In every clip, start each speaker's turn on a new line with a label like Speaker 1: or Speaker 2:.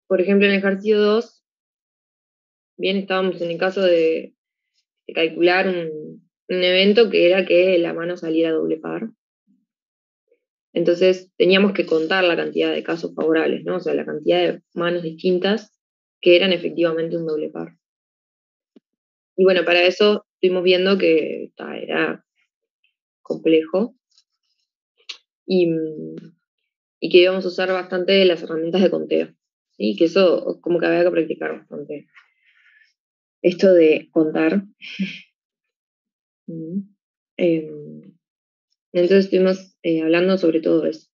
Speaker 1: Por ejemplo, en el ejercicio 2, bien estábamos en el caso de calcular un evento que era que la mano saliera doble par. Entonces teníamos que contar la cantidad de casos favorables, ¿no? O sea, la cantidad de manos distintas que eran efectivamente un doble par. Y bueno, para eso estuvimos viendo que era complejo y, y que íbamos a usar bastante las herramientas de conteo. ¿Sí? Que eso como que había que practicar bastante. Esto de contar. Entonces estuvimos hablando sobre todo eso.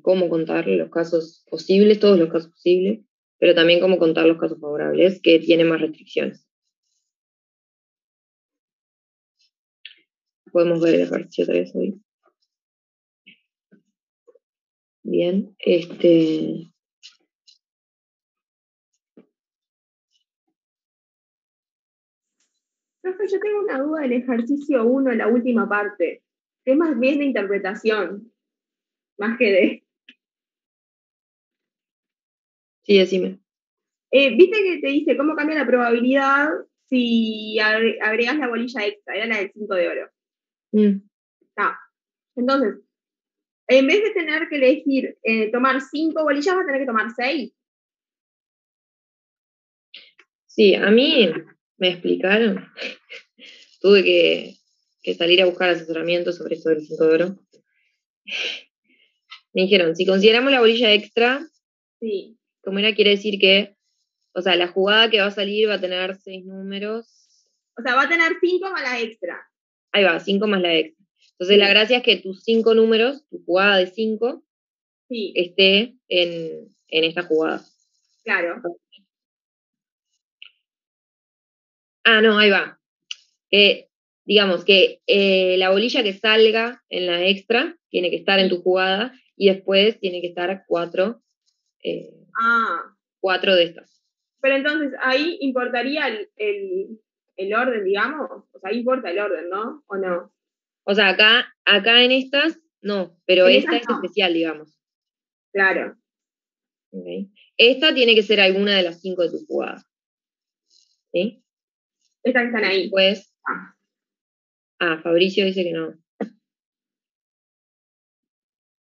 Speaker 1: Cómo contar los casos posibles, todos los casos posibles, pero también cómo contar los casos favorables, que tienen más restricciones. Podemos ver el ejercicio 3 hoy. Bien,
Speaker 2: Profe, yo tengo una duda del ejercicio 1, en la última parte, que es más bien de interpretación, más que de...
Speaker 1: Sí, decime.
Speaker 2: Viste que te dice cómo cambia la probabilidad si agregas la bolilla extra, era la del 5 de oro. Ah, entonces, en vez de tener que elegir tomar 5 bolillas, vas a tener que tomar 6.
Speaker 1: Sí, a mí me explicaron. Tuve que salir a buscar asesoramiento sobre esto del 5 de oro. Me dijeron, si consideramos la bolilla extra,
Speaker 2: Sí.
Speaker 1: como era, quiere decir que, o sea, la jugada que va a salir va a tener 6 números.
Speaker 2: O sea, va a tener 5 más la extra.
Speaker 1: Ahí va, 5 más la extra. Entonces,
Speaker 2: Sí.
Speaker 1: la gracia es que tus 5 números, tu jugada de 5,
Speaker 2: sí.
Speaker 1: esté en esta jugada.
Speaker 2: Claro.
Speaker 1: Ah, no, ahí va. Digamos que la bolilla que salga en la extra tiene que estar en tu jugada y después tiene que estar 4 de estas.
Speaker 2: Pero entonces ahí importaría el orden, digamos. O sea, ahí importa el orden, ¿no? ¿O no?
Speaker 1: O sea, acá en estas, no, pero
Speaker 2: en
Speaker 1: esta
Speaker 2: esas
Speaker 1: es
Speaker 2: no.
Speaker 1: especial, digamos.
Speaker 2: Claro.
Speaker 1: Okay. Esta tiene que ser alguna de las 5 de tu jugada. ¿Sí?
Speaker 2: Estas que están ahí.
Speaker 1: Pues, Fabricio dice que no.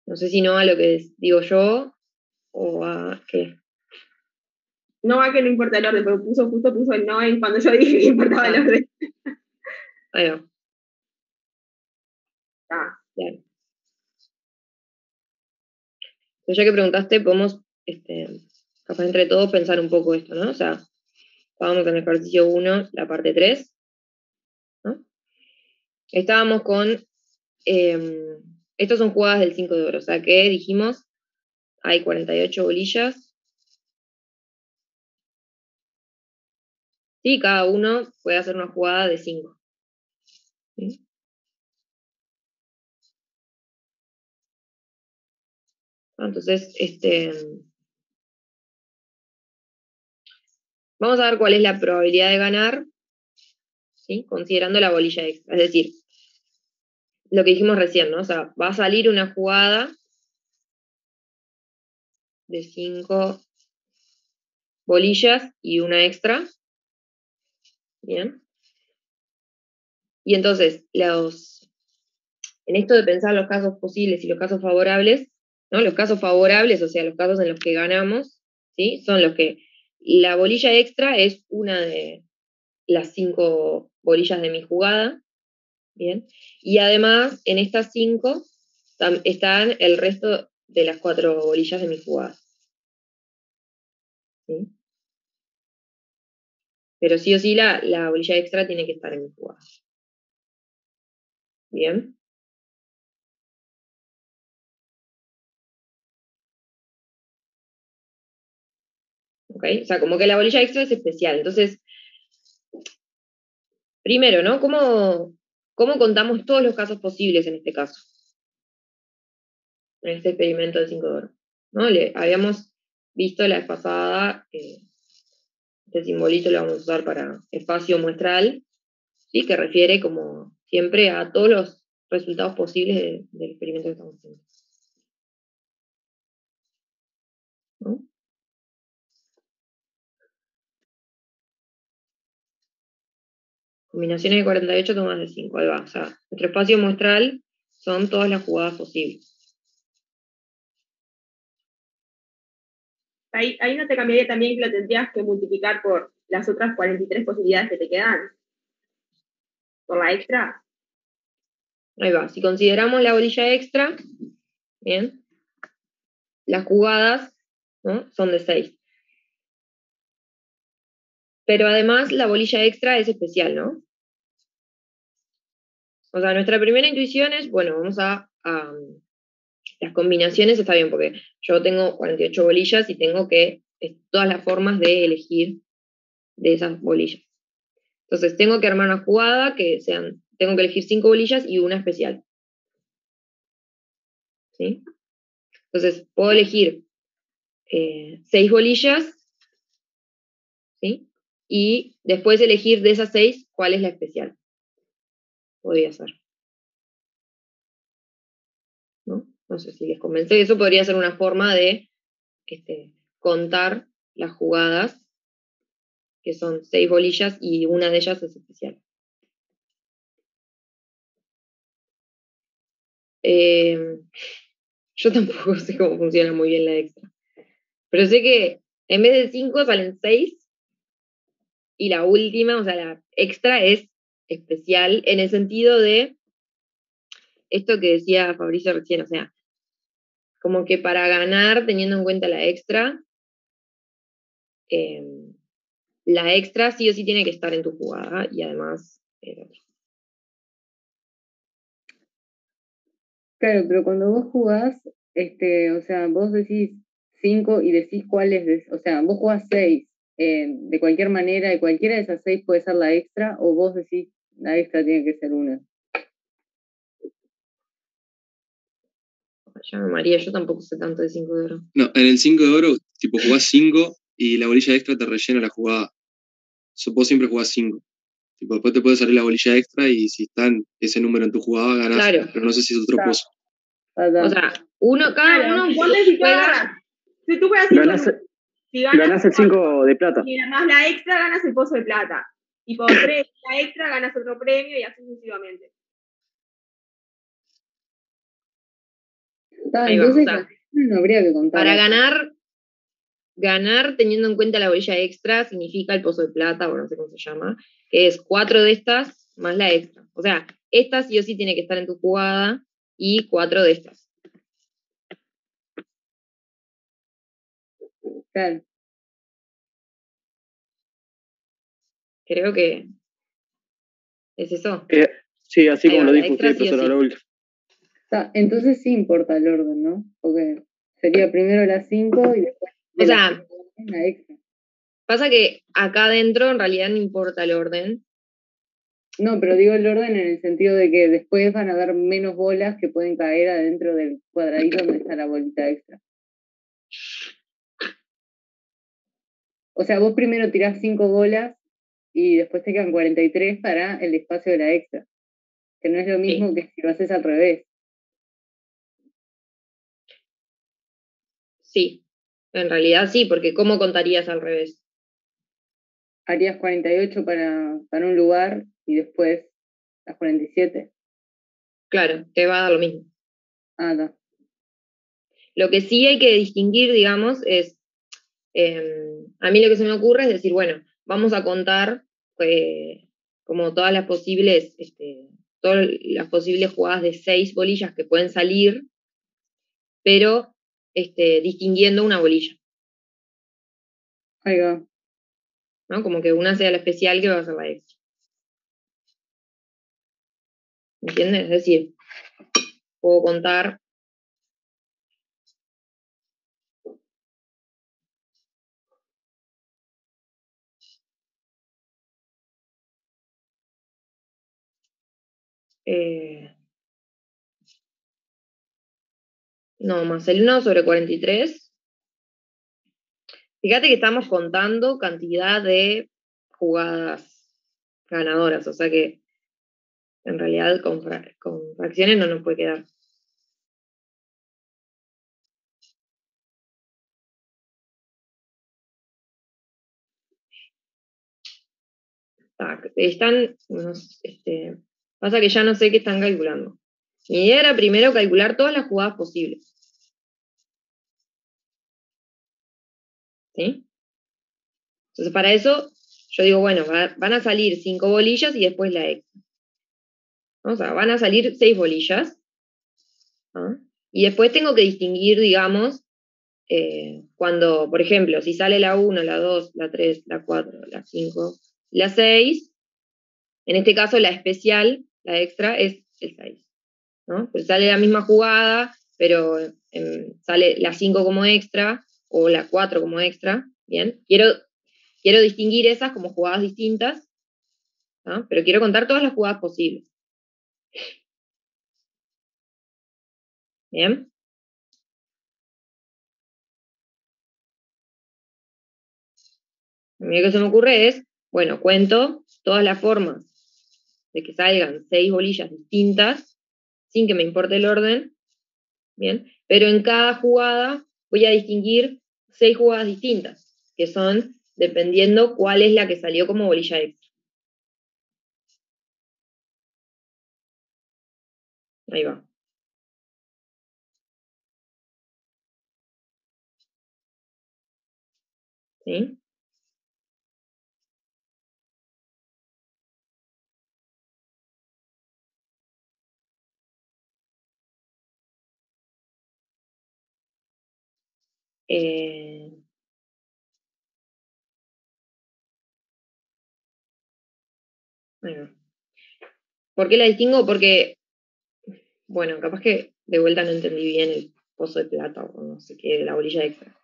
Speaker 1: No sé si no a lo que digo yo o a qué.
Speaker 2: No a que no importa el orden, pero justo puso el no en cuando yo dije que importaba el orden.
Speaker 1: Ahí va.
Speaker 2: Claro.
Speaker 1: Pues ya que preguntaste, podemos, capaz entre todos, pensar un poco esto, ¿no? O sea, estábamos en el ejercicio 1, la parte 3, ¿no? Estábamos con, estos son jugadas del 5 de oro, o sea que dijimos, hay 48 bolillas, ¿sí? Cada uno puede hacer una jugada de 5. ¿Sí? Entonces, vamos a ver cuál es la probabilidad de ganar, ¿sí? Considerando la bolilla extra. Es decir, lo que dijimos recién, ¿no? O sea, va a salir una jugada de 5 bolillas y una extra. Bien. Y entonces, en esto de pensar los casos posibles y los casos favorables, ¿no? Los casos favorables, o sea, los casos en los que ganamos, ¿sí? Son los que la bolilla extra es una de las 5 bolillas de mi jugada, ¿bien? Y además, en estas 5 están el resto de las 4 bolillas de mi jugada. ¿Sí? Pero sí o sí la bolilla extra tiene que estar en mi jugada. ¿Bien? ¿Ok? O sea, como que la bolilla extra es especial. Entonces, primero, ¿no? ¿Cómo contamos todos los casos posibles en este caso? En este experimento de 5 de oro. ¿No? Habíamos visto la vez pasada, este simbolito lo vamos a usar para espacio muestral, ¿sí? Que refiere, como siempre, a todos los resultados posibles del experimento que estamos haciendo. Combinaciones de 48 tomas de 5, ahí va. O sea, nuestro espacio muestral son todas las jugadas posibles.
Speaker 2: Ahí no te cambiaría también que lo tendrías que multiplicar por las otras 43 posibilidades que te quedan. Por la extra.
Speaker 1: Ahí va. Si consideramos la bolilla extra, bien, las jugadas, ¿no?, son de 6. Pero además la bolilla extra es especial, ¿no? O sea, nuestra primera intuición es, bueno, vamos a las combinaciones está bien, porque yo tengo 48 bolillas y tengo que todas las formas de elegir de esas bolillas. Entonces, tengo que armar una jugada que sean, tengo que elegir 5 bolillas y una especial. ¿Sí? Entonces, puedo elegir 6 bolillas, ¿sí? Y después elegir de esas 6 cuál es la especial. Podría ser. ¿No? No sé si les convence. Eso podría ser una forma de contar las jugadas, que son 6 bolillas y una de ellas es especial. Yo tampoco sé cómo funciona muy bien la extra. Pero sé que en vez de 5 salen 6 y la última, o sea, la extra es especial en el sentido de esto que decía Fabricio recién, o sea, como que para ganar, teniendo en cuenta la extra sí o sí tiene que estar en tu jugada y además...
Speaker 3: Claro, pero cuando vos jugás, o sea, vos decís 5 y decís cuáles, o sea, vos jugás 6, de cualquier manera, de cualquiera de esas 6 puede ser la extra, o vos decís la extra tiene que ser una.
Speaker 1: Ya me María, yo tampoco sé tanto de 5 de oro.
Speaker 4: No, en el 5 de oro, tipo, jugás 5 y la bolilla extra te rellena la jugada. Vos siempre jugás 5. Tipo, después te puede salir la bolilla extra y si está ese número en tu jugada, ganás.
Speaker 1: Claro.
Speaker 4: Pero no sé si es otro pozo.
Speaker 1: O sea, cada uno juega...
Speaker 2: Si tú juegas 5, si
Speaker 5: ganás el 5 de plata.
Speaker 2: Y más la extra, ganas el pozo de plata. Y por 3 la extra, ganas otro premio y así sucesivamente.
Speaker 1: Ahí va,
Speaker 3: Entonces,
Speaker 1: o sea,
Speaker 3: no habría que contar.
Speaker 1: Para ganar teniendo en cuenta la bolilla extra significa el pozo de plata, o no sé cómo se llama, que es 4 de estas más la extra. O sea, esta sí o sí tiene que estar en tu jugada y 4 de estas.
Speaker 3: Claro.
Speaker 1: Creo que es eso.
Speaker 5: Sí, así
Speaker 1: Ahí
Speaker 5: como
Speaker 1: va,
Speaker 5: lo
Speaker 1: la
Speaker 5: dijo
Speaker 1: extra
Speaker 5: usted,
Speaker 1: sí o
Speaker 5: profesora
Speaker 1: sí.
Speaker 5: Raúl.
Speaker 3: Entonces sí importa el orden, ¿no? Porque sería primero las 5 y después
Speaker 1: O sea,
Speaker 3: la extra.
Speaker 1: pasa que acá adentro en realidad no importa el orden.
Speaker 3: No, pero digo el orden en el sentido de que después van a haber menos bolas que pueden caer adentro del cuadradito donde está la bolita extra. O sea, vos primero tirás 5 bolas y después te quedan 43 para el espacio de la extra. Que no es lo mismo que si lo haces al revés.
Speaker 1: Sí, en realidad sí, porque ¿cómo contarías al revés?
Speaker 3: Harías 48 para un lugar y después las 47.
Speaker 1: Claro, te va a dar lo mismo.
Speaker 3: Ah, no.
Speaker 1: Lo que sí hay que distinguir, digamos, es, a mí lo que se me ocurre es decir, bueno, vamos a contar como todas las posibles jugadas de 6 bolillas que pueden salir, pero distinguiendo una bolilla.
Speaker 3: Ahí va.
Speaker 1: ¿No? Como que una sea la especial que va a ser la extra. ¿Entiendes? Es decir, puedo contar no, más el 1 sobre 43. Fíjate que estamos contando cantidad de jugadas ganadoras, o sea que en realidad con fracciones no nos puede quedar. Pasa que ya no sé qué están calculando. Mi idea era primero calcular todas las jugadas posibles. ¿Sí? Entonces, para eso, yo digo, bueno, van a salir 5 bolillas y después la extra. O sea, van a salir 6 bolillas. ¿No? Y después tengo que distinguir, digamos, cuando, por ejemplo, si sale la 1, la 2, la 3, la 4, la 5, la 6, en este caso la especial, la extra, es el 6. ¿No? Pues sale la misma jugada, pero sale la 5 como extra o la 4 como extra. Bien, quiero distinguir esas como jugadas distintas, ¿no? Pero quiero contar todas las jugadas posibles. Bien. Lo único que se me ocurre es, bueno, cuento todas las formas de que salgan 6 bolillas distintas, sin que me importe el orden, ¿bien? Pero en cada jugada voy a distinguir 6 jugadas distintas, que son dependiendo cuál es la que salió como bolilla extra. Ahí va. ¿Sí? Ahí va. ¿Por qué la distingo? Porque, bueno, capaz que de vuelta no entendí bien el pozo de plata o no sé qué, de la bolilla extra.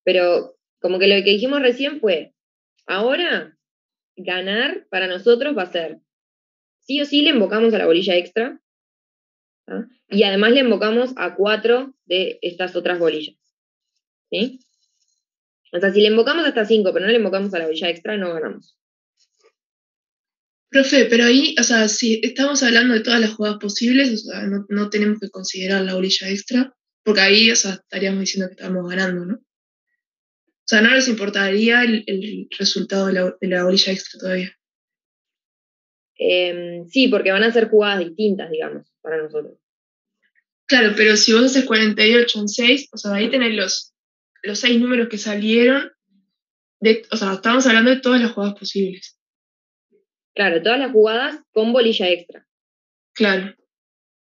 Speaker 1: Pero como que lo que dijimos recién fue, ahora ganar para nosotros va a ser, sí o sí le invocamos a la bolilla extra, ¿ah? Y además le invocamos a 4 de estas otras bolillas. ¿Sí? O sea, si le invocamos hasta 5, pero no le invocamos a la bolilla extra, no ganamos.
Speaker 6: Profe, pero ahí, o sea, si estamos hablando de todas las jugadas posibles, o sea, no tenemos que considerar la bolilla extra, porque ahí, o sea, estaríamos diciendo que estamos ganando, ¿no? O sea, no les importaría el resultado de la bolilla extra todavía.
Speaker 1: Sí, porque van a ser jugadas distintas, digamos, para nosotros.
Speaker 6: Claro, pero si vos haces 48 en 6, o sea, ahí tenés los 6 números que salieron, o sea, estamos hablando de todas las jugadas posibles.
Speaker 1: Claro, todas las jugadas con bolilla extra.
Speaker 6: Claro,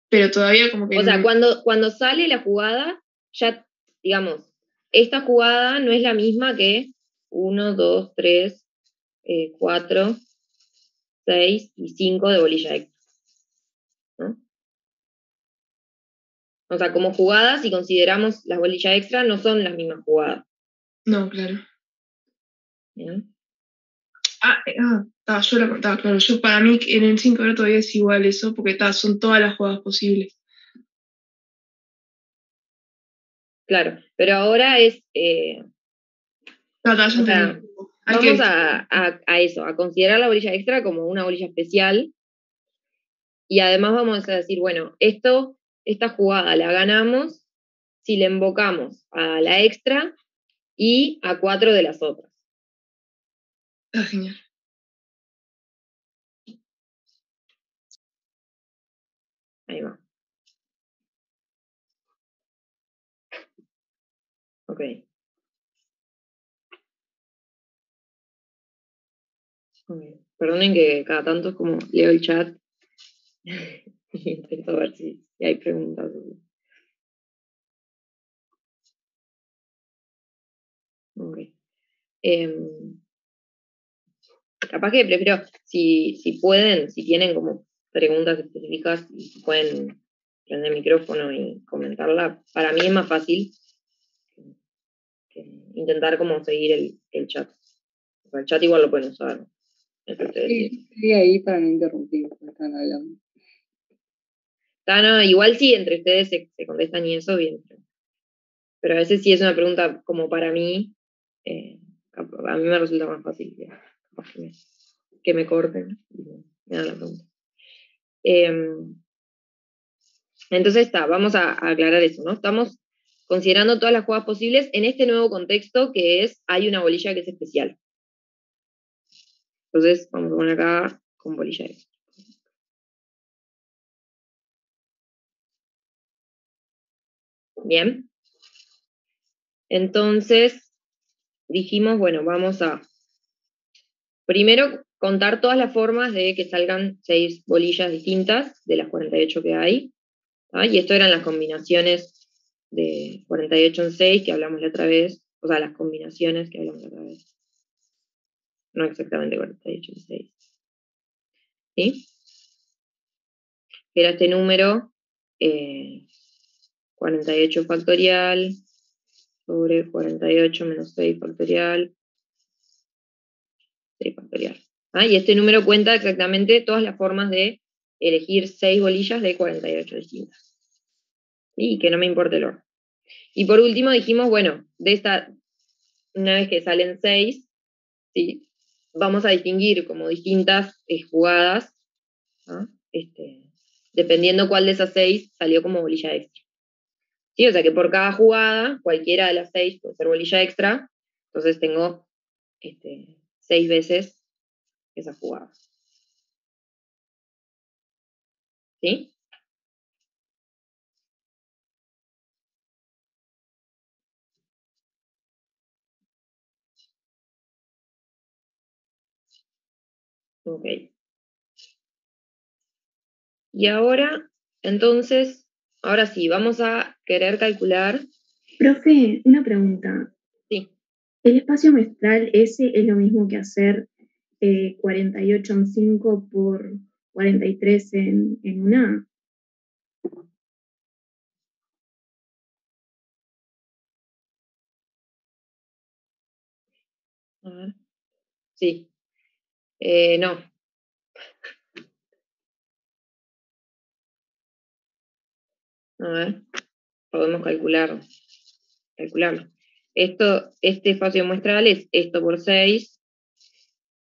Speaker 6: pero todavía como que...
Speaker 1: O sea, cuando sale la jugada, ya, digamos, esta jugada no es la misma que 1, 2, 3, 4, 6 y 5 de bolilla extra. ¿No? O sea, como jugadas, si consideramos las bolillas extra, no son las mismas jugadas.
Speaker 6: No, claro.
Speaker 1: ¿Bien?
Speaker 6: Yo la contaba, claro. Yo para mí en el 5 ahora todavía es igual eso, porque son todas las jugadas posibles.
Speaker 1: Claro, pero ahora es...
Speaker 6: Ya
Speaker 1: o sea,
Speaker 6: entendí.
Speaker 1: vamos a eso, a considerar la bolilla extra como una bolilla especial. Y además vamos a decir, bueno, esta jugada la ganamos si le invocamos a la extra y a 4 de las otras.
Speaker 6: Genial.
Speaker 1: Ahí va. Ok. Okay. Perdonen que cada tanto es como leo el chat y intento ver si hay preguntas. Okay. Capaz que prefiero, si pueden, si tienen como preguntas específicas y si pueden prender el micrófono y comentarla, para mí es más fácil que intentar como seguir el chat. O sea, el chat igual lo pueden usar.
Speaker 3: Sí, estoy ahí para no interrumpir, están hablando.
Speaker 1: No, igual sí, entre ustedes se contestan y eso, bien. Pero a veces sí es una pregunta como para mí, a mí me resulta más fácil que me corten y me dan la pregunta. Entonces vamos a aclarar eso, ¿no? Estamos considerando todas las jugadas posibles en este nuevo contexto que es, hay una bolilla que es especial. Entonces, vamos a poner acá con bolilla extra. Bien. Entonces, dijimos, bueno, vamos a primero contar todas las formas de que salgan 6 bolillas distintas de las 48 que hay. ¿Ah? Y esto eran las combinaciones de 48 en 6 que hablamos la otra vez, o sea, las combinaciones que hablamos la otra vez. No exactamente 48 en 6. ¿Sí? Era este número 48 factorial sobre 48 menos 6 factorial, 6 factorial. ¿Ah? Y este número cuenta exactamente todas las formas de elegir 6 bolillas de 48 distintas. Y que no me importe el orden. Y por último dijimos, bueno, de esta, una vez que salen 6, ¿sí? Vamos a distinguir como distintas jugadas, ¿no? Dependiendo cuál de esas 6 salió como bolilla extra. ¿Sí? O sea que por cada jugada, cualquiera de las 6 puede ser bolilla extra, entonces tengo 6 veces esa jugada. ¿Sí? Ok. Y ahora, entonces, ahora sí, vamos a querer calcular.
Speaker 2: Profe, una pregunta.
Speaker 1: Sí.
Speaker 2: ¿El espacio muestral ese es lo mismo que hacer 48 en 5 por 43 en una?
Speaker 1: A ver. Sí. No. A ver. Podemos calcularlo. Este espacio muestral es esto por 6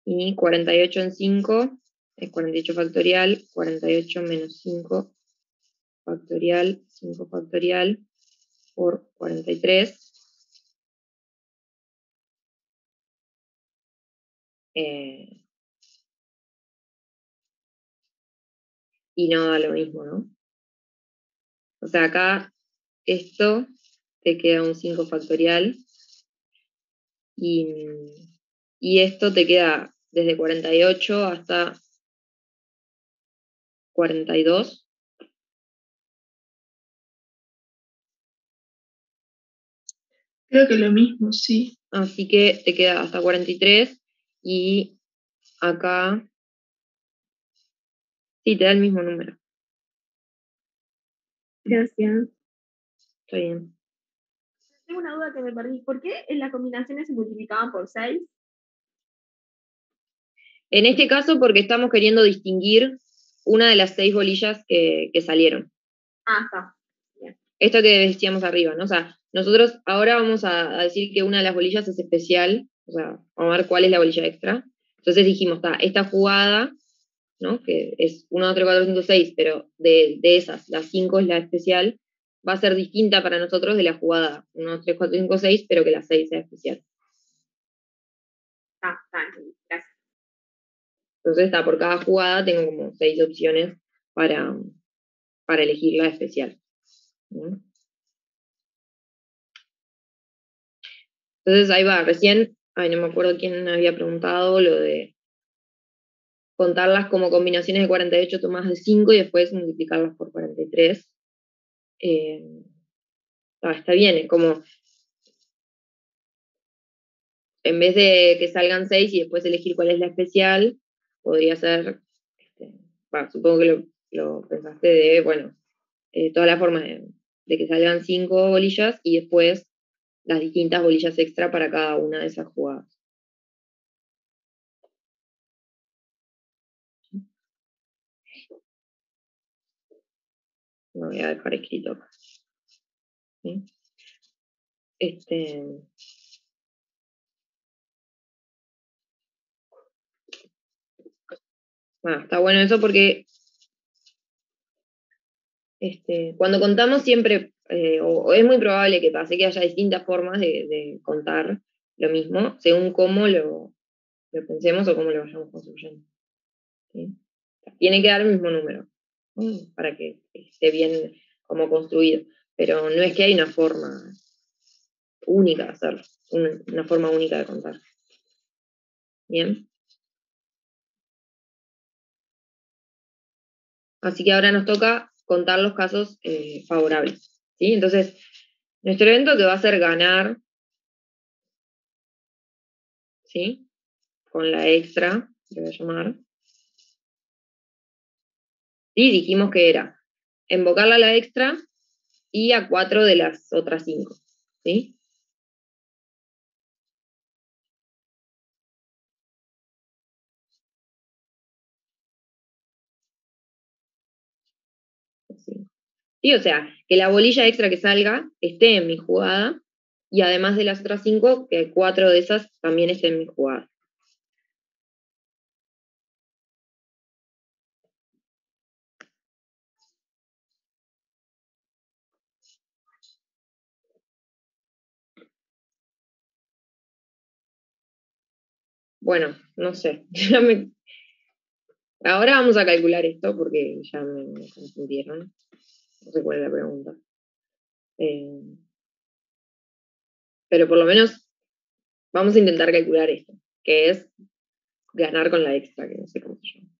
Speaker 1: y 48 en 5 es 48 factorial, 48 menos 5 factorial, 5 factorial por 43. Y no da lo mismo, ¿no? O sea, acá esto te queda un 5 factorial y esto te queda desde 48 hasta 42.
Speaker 6: Creo que lo mismo, sí.
Speaker 1: Así que te queda hasta 43 y acá sí te da el mismo número.
Speaker 2: Gracias.
Speaker 1: Está bien.
Speaker 2: Tengo una duda que me perdí. ¿Por qué en las combinaciones se multiplicaban por 6?
Speaker 1: En este caso, porque estamos queriendo distinguir una de las 6 bolillas que salieron.
Speaker 2: Ah, está. Bien.
Speaker 1: Esto que decíamos arriba, ¿no? O sea, nosotros ahora vamos a decir que una de las bolillas es especial, o sea, vamos a ver cuál es la bolilla extra. Entonces dijimos, esta jugada, ¿no? Que es 1, 2, 3, 4, 5, 6, pero de esas, la 5 es la especial, va a ser distinta para nosotros de la jugada 1, 2, 3, 4, 5, 6, pero que la 6 sea especial.
Speaker 2: Gracias.
Speaker 1: Entonces, por cada jugada tengo como 6 opciones para elegir la especial. ¿No? Entonces, ahí va, recién, no me acuerdo quién había preguntado lo de contarlas como combinaciones de 48 tomadas de 5 y después multiplicarlas por 43. Está bien, es como en vez de que salgan 6 y después elegir cuál es la especial, podría ser, supongo que lo pensaste de, bueno, todas las formas de que salgan 5 bolillas y después las distintas bolillas extra para cada una de esas jugadas. Lo voy a dejar escrito acá. ¿Sí? Está bueno eso porque cuando contamos siempre, o es muy probable que pase que haya distintas formas de contar lo mismo, según cómo lo lo pensemos o cómo lo vayamos construyendo. ¿Sí? Tiene que dar el mismo número, ¿no? Para que esté bien como construido. Pero no es que hay una forma única de hacerlo, una forma única de contar. Bien. Así que ahora nos toca contar los casos favorables. ¿Sí? Entonces, nuestro evento que va a ser ganar, ¿sí? Con la extra, le voy a llamar. Y dijimos que era invocarla a la extra y a 4 de las otras 5. ¿Sí? Sí, o sea, que la bolilla extra que salga esté en mi jugada y además de las otras 5, que 4 de esas también estén en mi jugada. Bueno, no sé. Ahora vamos a calcular esto porque ya me confundieron. No sé cuál es la pregunta. Pero por lo menos vamos a intentar calcular esto, que es ganar con la extra, que no sé cómo se llama.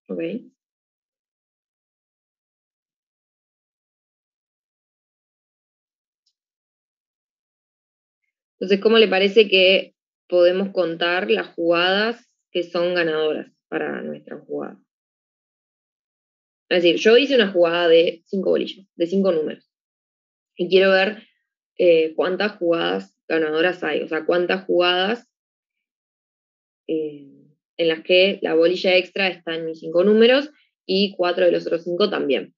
Speaker 1: Ok. Entonces, ¿cómo le parece que podemos contar las jugadas que son ganadoras para nuestra jugada? Es decir, yo hice una jugada de 5 bolillas, de 5 números. Y quiero ver cuántas jugadas ganadoras hay. O sea, cuántas jugadas en las que la bolilla extra está en mis 5 números y 4 de los otros 5 también.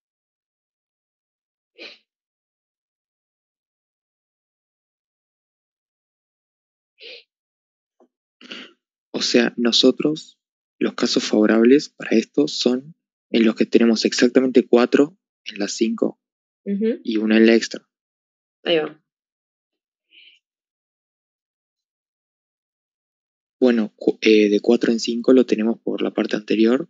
Speaker 7: O sea, nosotros, los casos favorables para esto son en los que tenemos exactamente 4 en las 5
Speaker 1: Ujú.
Speaker 7: y una en la extra.
Speaker 1: Ahí va.
Speaker 7: Bueno, de 4 en 5 lo tenemos por la parte anterior.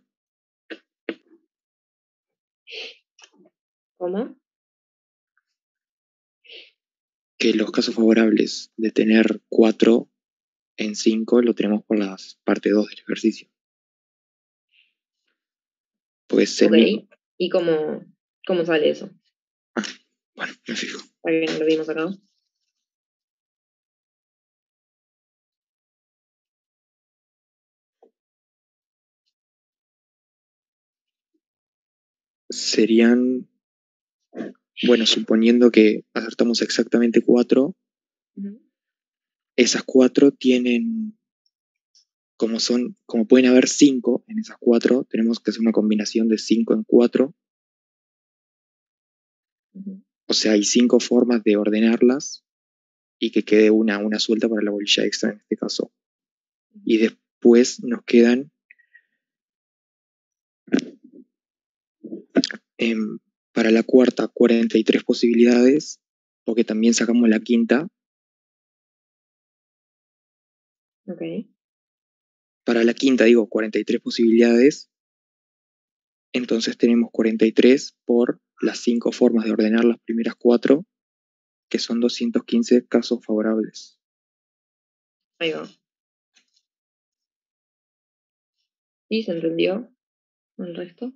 Speaker 1: ¿Cómo?
Speaker 7: Que los casos favorables de tener 4 en 5 lo tenemos por la parte 2 del ejercicio. Pues el
Speaker 1: Ok.
Speaker 7: mismo.
Speaker 1: ¿Y cómo sale eso?
Speaker 7: Bueno, me fijo.
Speaker 1: Para que no lo vimos acá.
Speaker 7: Serían, bueno, suponiendo que acertamos exactamente 4,
Speaker 1: Ujú.
Speaker 7: esas 4 tienen, como pueden haber 5 en esas 4, tenemos que hacer una combinación de 5 en 4.
Speaker 1: Ujú.
Speaker 7: O sea, hay 5 formas de ordenarlas y que quede una suelta para la bolilla extra en este caso. Y después nos quedan para la cuarta 43 posibilidades, porque también sacamos la quinta.
Speaker 1: Ok.
Speaker 7: Para la quinta digo 43 posibilidades, entonces tenemos 43 por las 5 formas de ordenar las primeras 4, que son 215 casos favorables.
Speaker 1: Ahí va. ¿Sí se entendió el resto?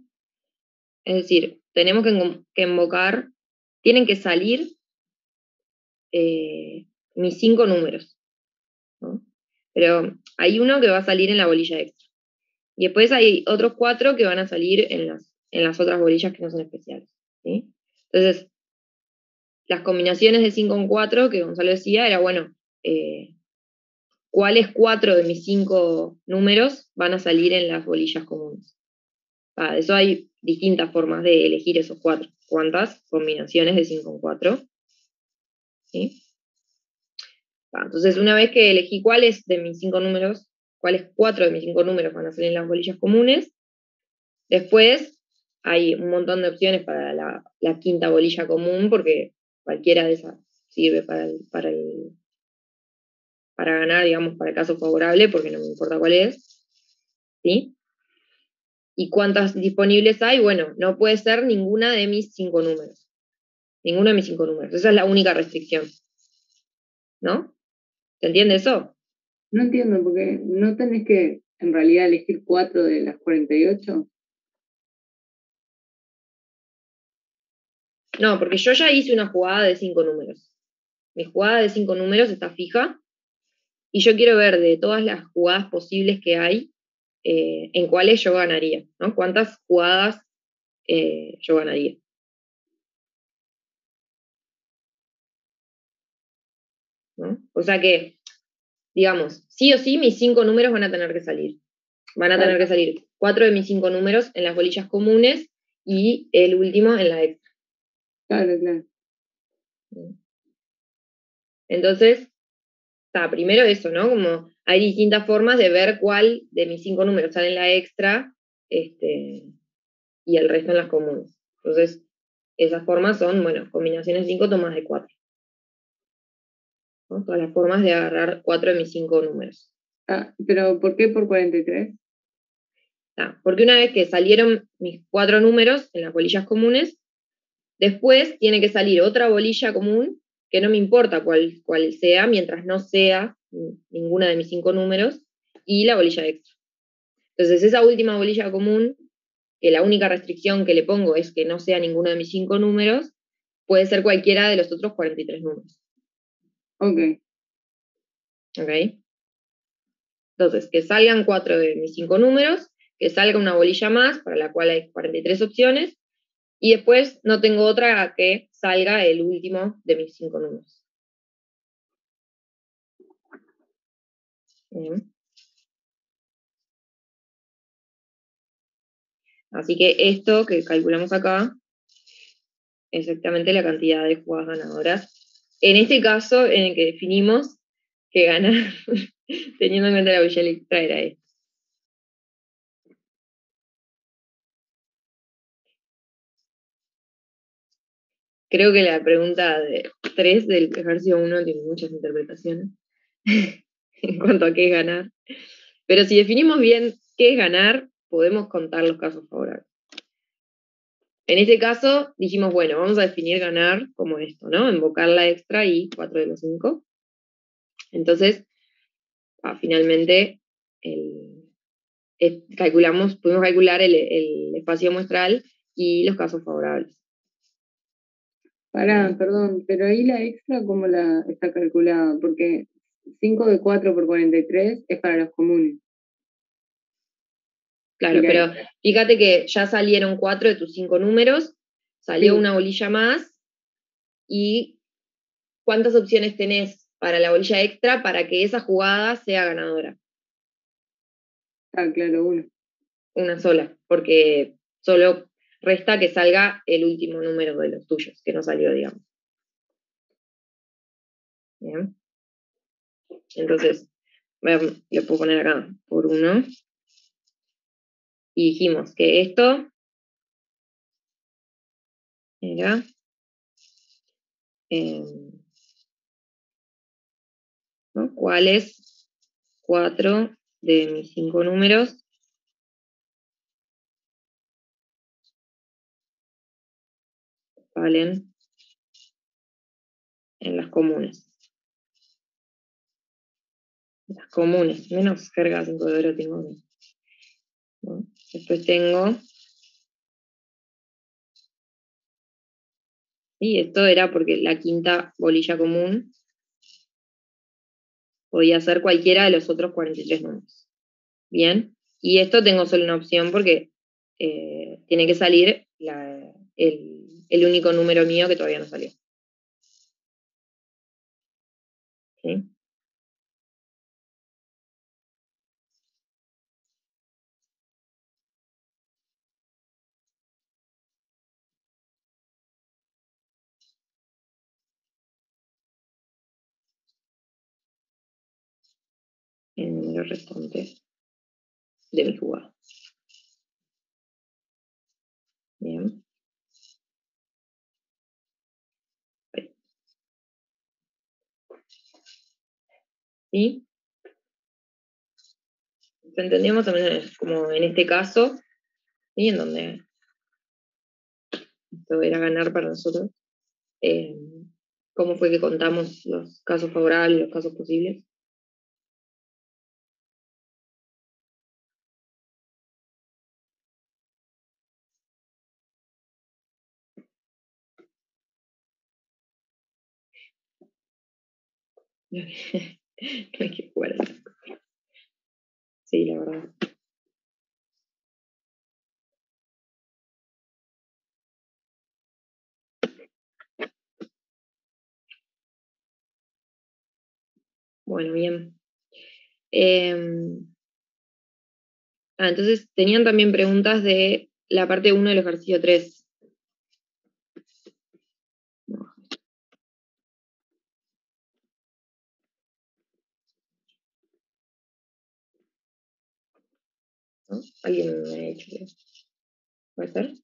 Speaker 1: Es decir, tenemos que invocar, tienen que salir mis 5 números, ¿no? Pero hay uno que va a salir en la bolilla extra. Y después hay otros 4 que van a salir en las otras bolillas que no son especiales. ¿Sí? Entonces, las combinaciones de 5 en 4 que Gonzalo decía era, bueno, ¿cuáles 4 de mis 5 números van a salir en las bolillas comunes? De eso hay distintas formas de elegir esos 4. ¿Cuántas combinaciones de 5 en 4? ¿Sí? Entonces, una vez que elegí cuáles de mis 5 números, cuáles 4 de mis 5 números van a ser en las bolillas comunes. Después hay un montón de opciones para la quinta bolilla común, porque cualquiera de esas sirve para ganar, digamos, para el caso favorable, porque no me importa cuál es. ¿Sí? ¿Y cuántas disponibles hay? Bueno, no puede ser ninguna de mis 5 números. Ninguno de mis 5 números. Esa es la única restricción. ¿No? ¿Se entiende eso?
Speaker 3: No entiendo, porque no tenés que en realidad elegir 4 de las 48.
Speaker 1: No, porque yo ya hice una jugada de 5 números. Mi jugada de 5 números está fija y yo quiero ver de todas las jugadas posibles que hay, en cuáles yo ganaría, ¿no? ¿Cuántas jugadas yo ganaría? ¿No? O sea que, digamos, sí o sí mis 5 números van a tener que salir. Van a tener que salir 4 de mis 5 números en las bolillas comunes y el último en la extra.
Speaker 3: Claro, claro.
Speaker 1: Entonces, primero eso, ¿no? Como hay distintas formas de ver cuál de mis 5 números sale en la extra y el resto en las comunes. Entonces, esas formas son, bueno, combinaciones de 5 tomas de 4. ¿No? Todas las formas de agarrar 4 de mis 5 números.
Speaker 3: Pero ¿por qué por 43?
Speaker 1: Porque una vez que salieron mis 4 números en las bolillas comunes, después tiene que salir otra bolilla común, que no me importa cuál sea, mientras no sea ninguna de mis 5 números, y la bolilla extra. Entonces, esa última bolilla común, que la única restricción que le pongo es que no sea ninguno de mis 5 números, puede ser cualquiera de los otros 43 números.
Speaker 3: Ok.
Speaker 1: ¿Ok? Entonces, que salgan 4 de mis 5 números, que salga una bolilla más, para la cual hay 43 opciones, y después no tengo otra que salga el último de mis 5 números. Bien. Así que esto que calculamos acá es exactamente la cantidad de jugadas ganadoras. En este caso, en el que definimos que ganar, teniendo en cuenta la bolilla extra, era esto. Creo que la pregunta 3 del ejercicio 1 tiene muchas interpretaciones en cuanto a qué es ganar. Pero si definimos bien qué es ganar, podemos contar los casos favorables. En este caso, dijimos, bueno, vamos a definir ganar como esto, ¿no? Invocar la extra y 4 de los 5. Entonces, finalmente, pudimos calcular el espacio muestral y los casos favorables.
Speaker 3: Perdón, pero ahí la extra, ¿cómo la está calculada? Porque 5 de 4 por 43 es para los comunes.
Speaker 1: Claro,
Speaker 3: Okay.
Speaker 1: pero fíjate que ya salieron 4 de tus 5 números, salió
Speaker 3: Sí.
Speaker 1: una bolilla más, y ¿cuántas opciones tenés para la bolilla extra para que esa jugada sea ganadora?
Speaker 3: Claro, una.
Speaker 1: Una sola, porque solo resta que salga el último número de los tuyos, que no salió, digamos. Bien. Entonces, le puedo poner acá por 1. Y dijimos que esto era ¿no? ¿Cuáles 4 de mis 5 números salen en las comunes? Las comunes, menos jerga 5 de oro tengo. ¿No? Después tengo. Y esto era porque la quinta bolilla común podía ser cualquiera de los otros 43 números. Bien. Y esto tengo solo una opción porque tiene que salir el único número mío que todavía no salió. ¿Sí? número restante de mi jugada. Bien. Ahí. ¿Sí? Entendemos también como en este caso, ¿sí? En donde esto era ganar para nosotros. ¿Cómo fue que contamos los casos favorables y los casos posibles? No hay que jugar a esas cosas. Sí, la verdad. Bueno, bien. Entonces tenían también preguntas de la parte 1 del ejercicio 3. ¿No? ¿Alguien me ha dicho que puede ser?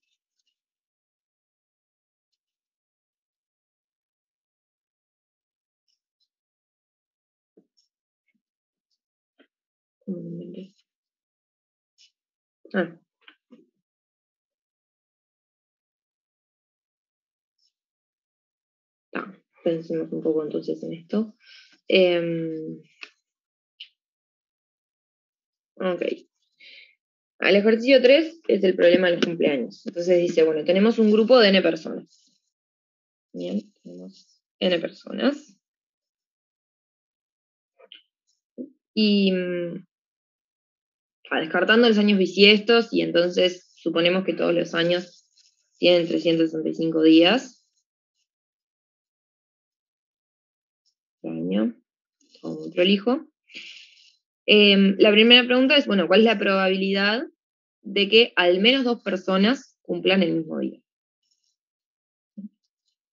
Speaker 1: ¿Cómo lo inventé? Ah. Pensemos un poco entonces en esto. Ok. Al ejercicio 3 es el problema de los cumpleaños. Entonces dice, bueno, tenemos un grupo de n personas. Bien, tenemos n personas. Y descartando los años bisiestos, y entonces suponemos que todos los años tienen 365 días. Año, todo muy prolijo. La primera pregunta es, bueno, ¿cuál es la probabilidad de que al menos 2 personas cumplan el mismo día?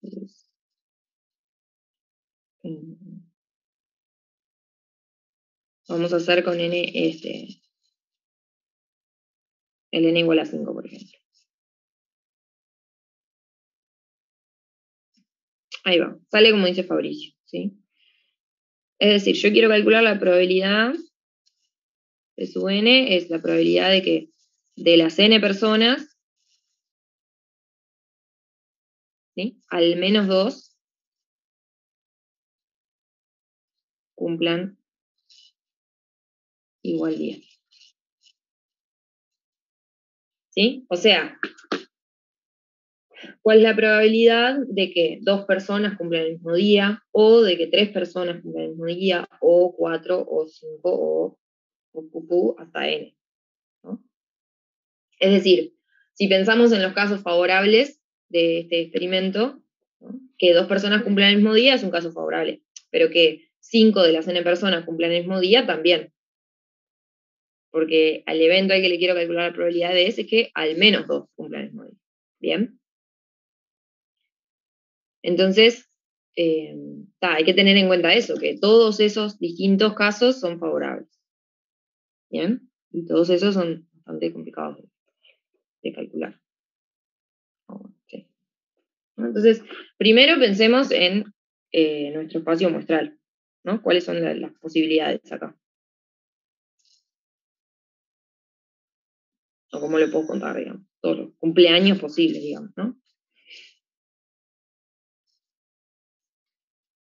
Speaker 1: Entonces, vamos a hacer con n, el n igual a 5, por ejemplo. Ahí va, sale como dice Fabricio, ¿sí? Es decir, yo quiero calcular la probabilidad de sub n, es la probabilidad de que de las n personas, ¿sí? Al menos 2 cumplan igual día. ¿Sí? O sea, ¿cuál es la probabilidad de que 2 personas cumplan el mismo día, o de que 3 personas cumplan el mismo día, o 4, o 5, o hasta n? ¿No? Es decir, si pensamos en los casos favorables de este experimento, ¿no? Que 2 personas cumplan el mismo día es un caso favorable, pero que 5 de las n personas cumplan el mismo día también. Porque al evento al que le quiero calcular la probabilidad de ese es que al menos 2 cumplan el mismo día. ¿Bien? Entonces, hay que tener en cuenta eso, que todos esos distintos casos son favorables. ¿Bien? Y todos esos son bastante complicados de calcular. Sí. Entonces, primero pensemos en nuestro espacio muestral, ¿no? ¿Cuáles son las posibilidades acá? O cómo le puedo contar, digamos, todos los cumpleaños posibles, digamos, ¿no?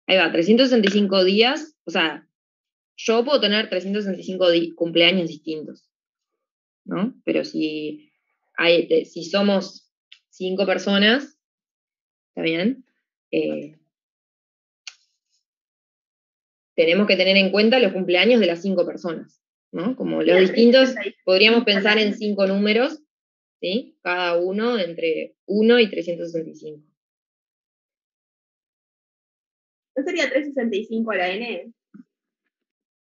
Speaker 1: Ahí va, 365 días, o sea, yo puedo tener 365 cumpleaños distintos, ¿no? Pero si somos 5 personas, ¿está bien? Tenemos que tener en cuenta los cumpleaños de las 5 personas, ¿no? Como los distintos, podríamos pensar en 5 números, ¿sí? Cada uno entre 1 y 365.
Speaker 2: ¿No sería 365 a la n?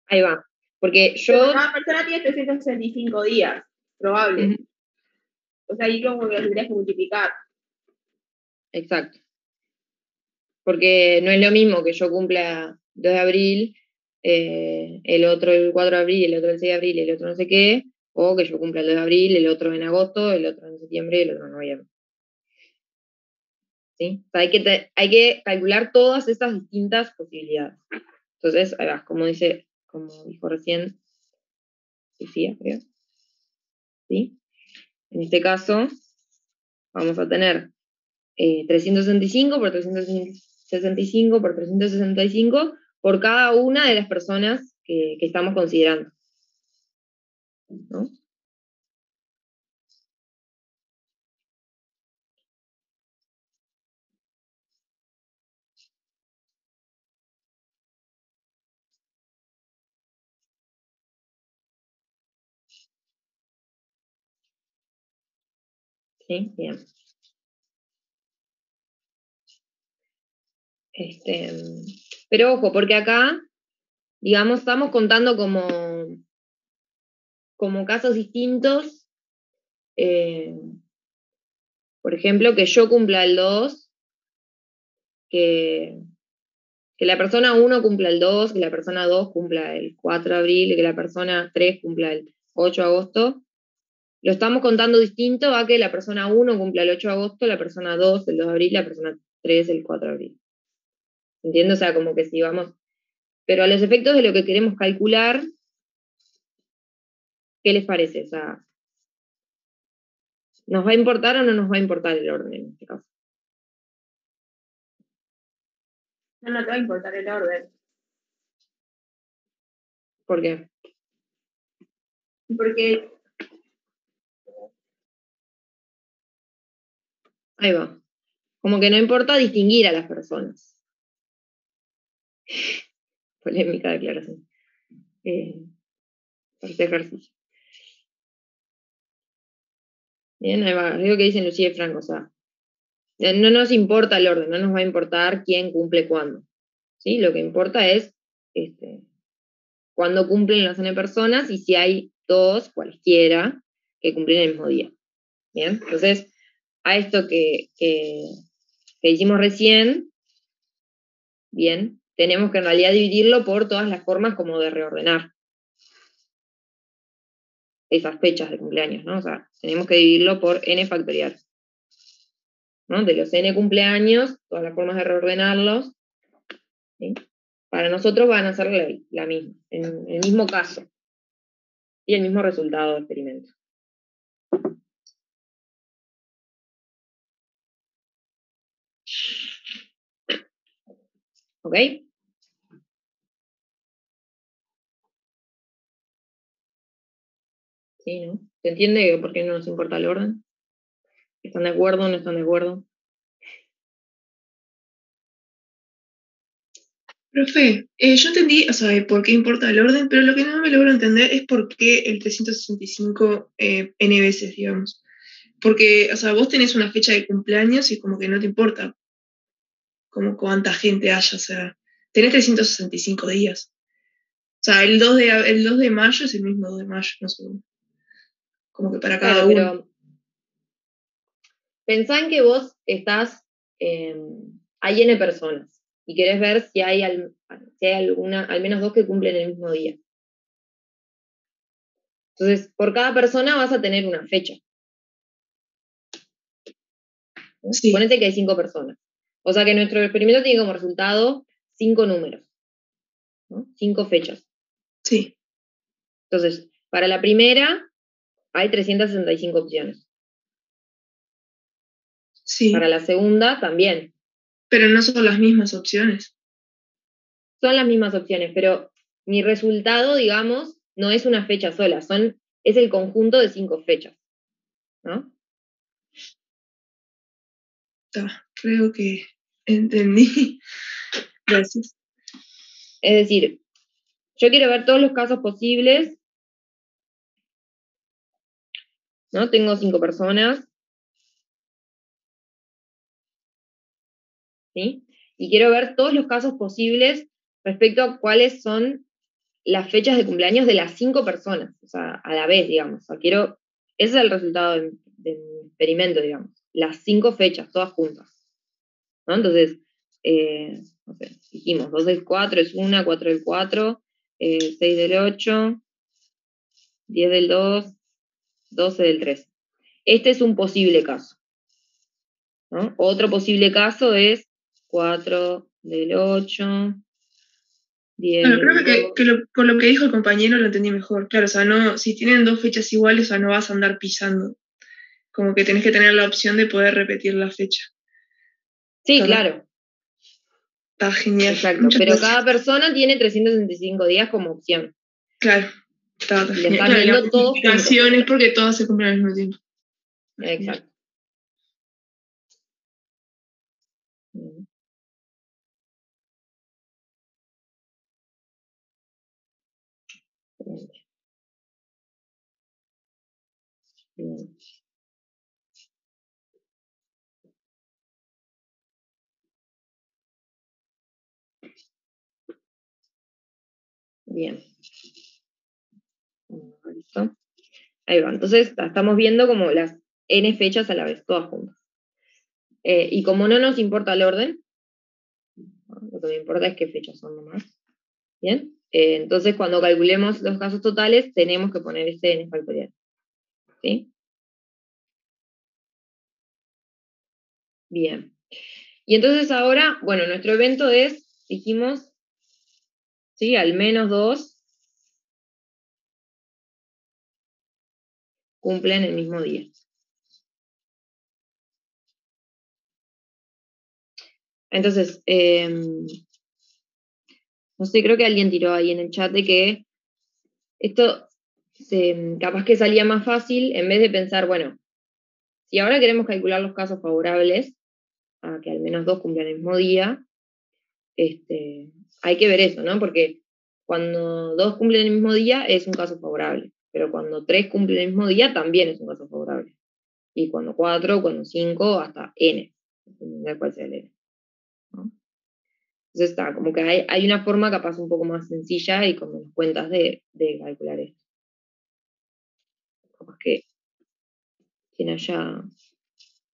Speaker 1: Ahí va. Porque
Speaker 2: Pero cada persona tiene 365 días, probable. O sea, ahí como que lo tendrías que multiplicar.
Speaker 1: Exacto. Porque no es lo mismo que yo cumpla 2 de abril el otro el 4 de abril, el otro el 6 de abril, el otro no sé qué, o que yo cumpla el 2 de abril, el otro en agosto, el otro en septiembre y el otro en noviembre. ¿Sí? O sea, hay que calcular todas estas distintas posibilidades. Entonces, ahí va, como dijo recién Sofía, creo. ¿Sí? En este caso, vamos a tener 365 por 365 por 365 por cada una de las personas que estamos considerando. ¿No? ¿Sí? Bien. Pero ojo, porque acá, digamos, estamos contando como casos distintos. Por ejemplo, que yo cumpla el 2, que la persona 1 cumpla el 2, que la persona 2 cumpla el 4 de abril, y que la persona 3 cumpla el 8 de agosto. Lo estamos contando distinto a que la persona 1 cumpla el 8 de agosto, la persona 2 el 2 de abril, la persona 3 el 4 de abril. ¿Entiendes? O sea, como que si vamos... Pero a los efectos de lo que queremos calcular, ¿qué les parece? O sea, ¿nos va a importar o no nos va a importar el orden en este caso?
Speaker 2: No te va a importar el orden.
Speaker 1: ¿Por qué?
Speaker 2: Porque
Speaker 1: Ahí va. Como que no importa distinguir a las personas. Polémica declaración. Este ejercicio. Bien, ahí va. Digo que dicen Lucía y Franco, o sea, no nos importa el orden, no nos va a importar quién cumple cuándo. ¿Sí? Lo que importa es cuándo cumplen las N personas y si hay dos, cualquiera, que cumplen el mismo día. Bien, entonces, a esto que hicimos recién, bien, tenemos que en realidad dividirlo por todas las formas como de reordenar esas fechas de cumpleaños, ¿no? O sea, tenemos que dividirlo por n factorial. ¿No? De los n cumpleaños, todas las formas de reordenarlos, ¿sí? Para nosotros van a ser la misma, en el mismo caso, y el mismo resultado del experimento. ¿Ok? ¿Sí, no? ¿Se entiende por qué no nos importa el orden? ¿Están de acuerdo o no están de acuerdo?
Speaker 6: Profe, yo entendí, o sea, por qué importa el orden, pero lo que no me logro entender es por qué el 365 n veces, digamos. Porque, o sea, vos tenés una fecha de cumpleaños y como que no te importa como cuánta gente haya, o sea, tenés 365 días. O sea, el 2 de mayo es el mismo 2 de mayo, no sé, como que para cada
Speaker 1: Claro,
Speaker 6: uno.
Speaker 1: pero pensá en que vos estás, hay n personas, y querés ver si hay alguna, al menos dos que cumplen el mismo día. Entonces, por cada persona vas a tener una fecha. ¿No?
Speaker 6: Sí.
Speaker 1: Suponete que hay 5 personas. O sea que nuestro experimento tiene como resultado 5 números, ¿no? 5 fechas.
Speaker 6: Sí.
Speaker 1: Entonces, para la primera hay 365 opciones.
Speaker 6: Sí.
Speaker 1: Para la segunda también.
Speaker 6: Pero no son las mismas opciones.
Speaker 1: Son las mismas opciones, pero mi resultado, digamos, no es una fecha sola, es el conjunto de 5 fechas, ¿no?
Speaker 6: Creo que entendí. Gracias.
Speaker 1: Es decir, yo quiero ver todos los casos posibles, ¿no? Tengo 5 personas, ¿sí? Y quiero ver todos los casos posibles respecto a cuáles son las fechas de cumpleaños de las 5 personas, o sea, a la vez, digamos. O sea, ese es el resultado de mi experimento, digamos. Las 5 fechas, todas juntas, ¿no? Entonces, no sé, dijimos, 2 del 4 es una, 4 del 4, 6 del 8, 10 del 2, 12 del 3. Este es un posible caso, ¿no? Otro posible caso es 4 del 8, 10
Speaker 6: Claro,
Speaker 1: del
Speaker 6: creo
Speaker 1: 2.
Speaker 6: por lo que dijo el compañero lo entendí mejor. Claro, o sea, no, si tienen dos fechas iguales, o sea, no vas a andar pisando. Como que tenés que tener la opción de poder repetir la fecha.
Speaker 1: Sí,
Speaker 6: Está-
Speaker 1: claro,
Speaker 6: Está genial.
Speaker 1: exacto.
Speaker 6: Muchas
Speaker 1: Pero
Speaker 6: gracias.
Speaker 1: cada persona tiene 365 días como opción.
Speaker 6: Claro, está
Speaker 1: Y lo
Speaker 6: genial.
Speaker 1: están
Speaker 6: Claro, y la
Speaker 1: viendo todos juntos.
Speaker 6: multiplicación es porque todas se cumplen al mismo tiempo.
Speaker 1: Exacto. Bien. Bien. ¿Listo? Ahí va. Entonces, estamos viendo como las n fechas a la vez, todas juntas. Y como no nos importa el orden, ¿no? Lo que me importa es qué fechas son nomás. Bien. Entonces, cuando calculemos los casos totales, tenemos que poner este n factorial. ¿Sí? Bien. Y entonces ahora, bueno, nuestro evento es, dijimos, ¿sí? Al menos 2 cumplen el mismo día. Entonces, no sé, creo que alguien tiró ahí en el chat de que esto capaz que salía más fácil en vez de pensar, bueno, si ahora queremos calcular los casos favorables, a que al menos 2 cumplan el mismo día, hay que ver eso, ¿no? Porque cuando 2 cumplen el mismo día es un caso favorable, pero cuando 3 cumplen el mismo día también es un caso favorable. Y cuando 4, cuando 5, hasta n, dependiendo de cuál sea el n, ¿no? Entonces está, como que hay una forma capaz un poco más sencilla y con menos cuentas de calcular esto. Capaz que quien haya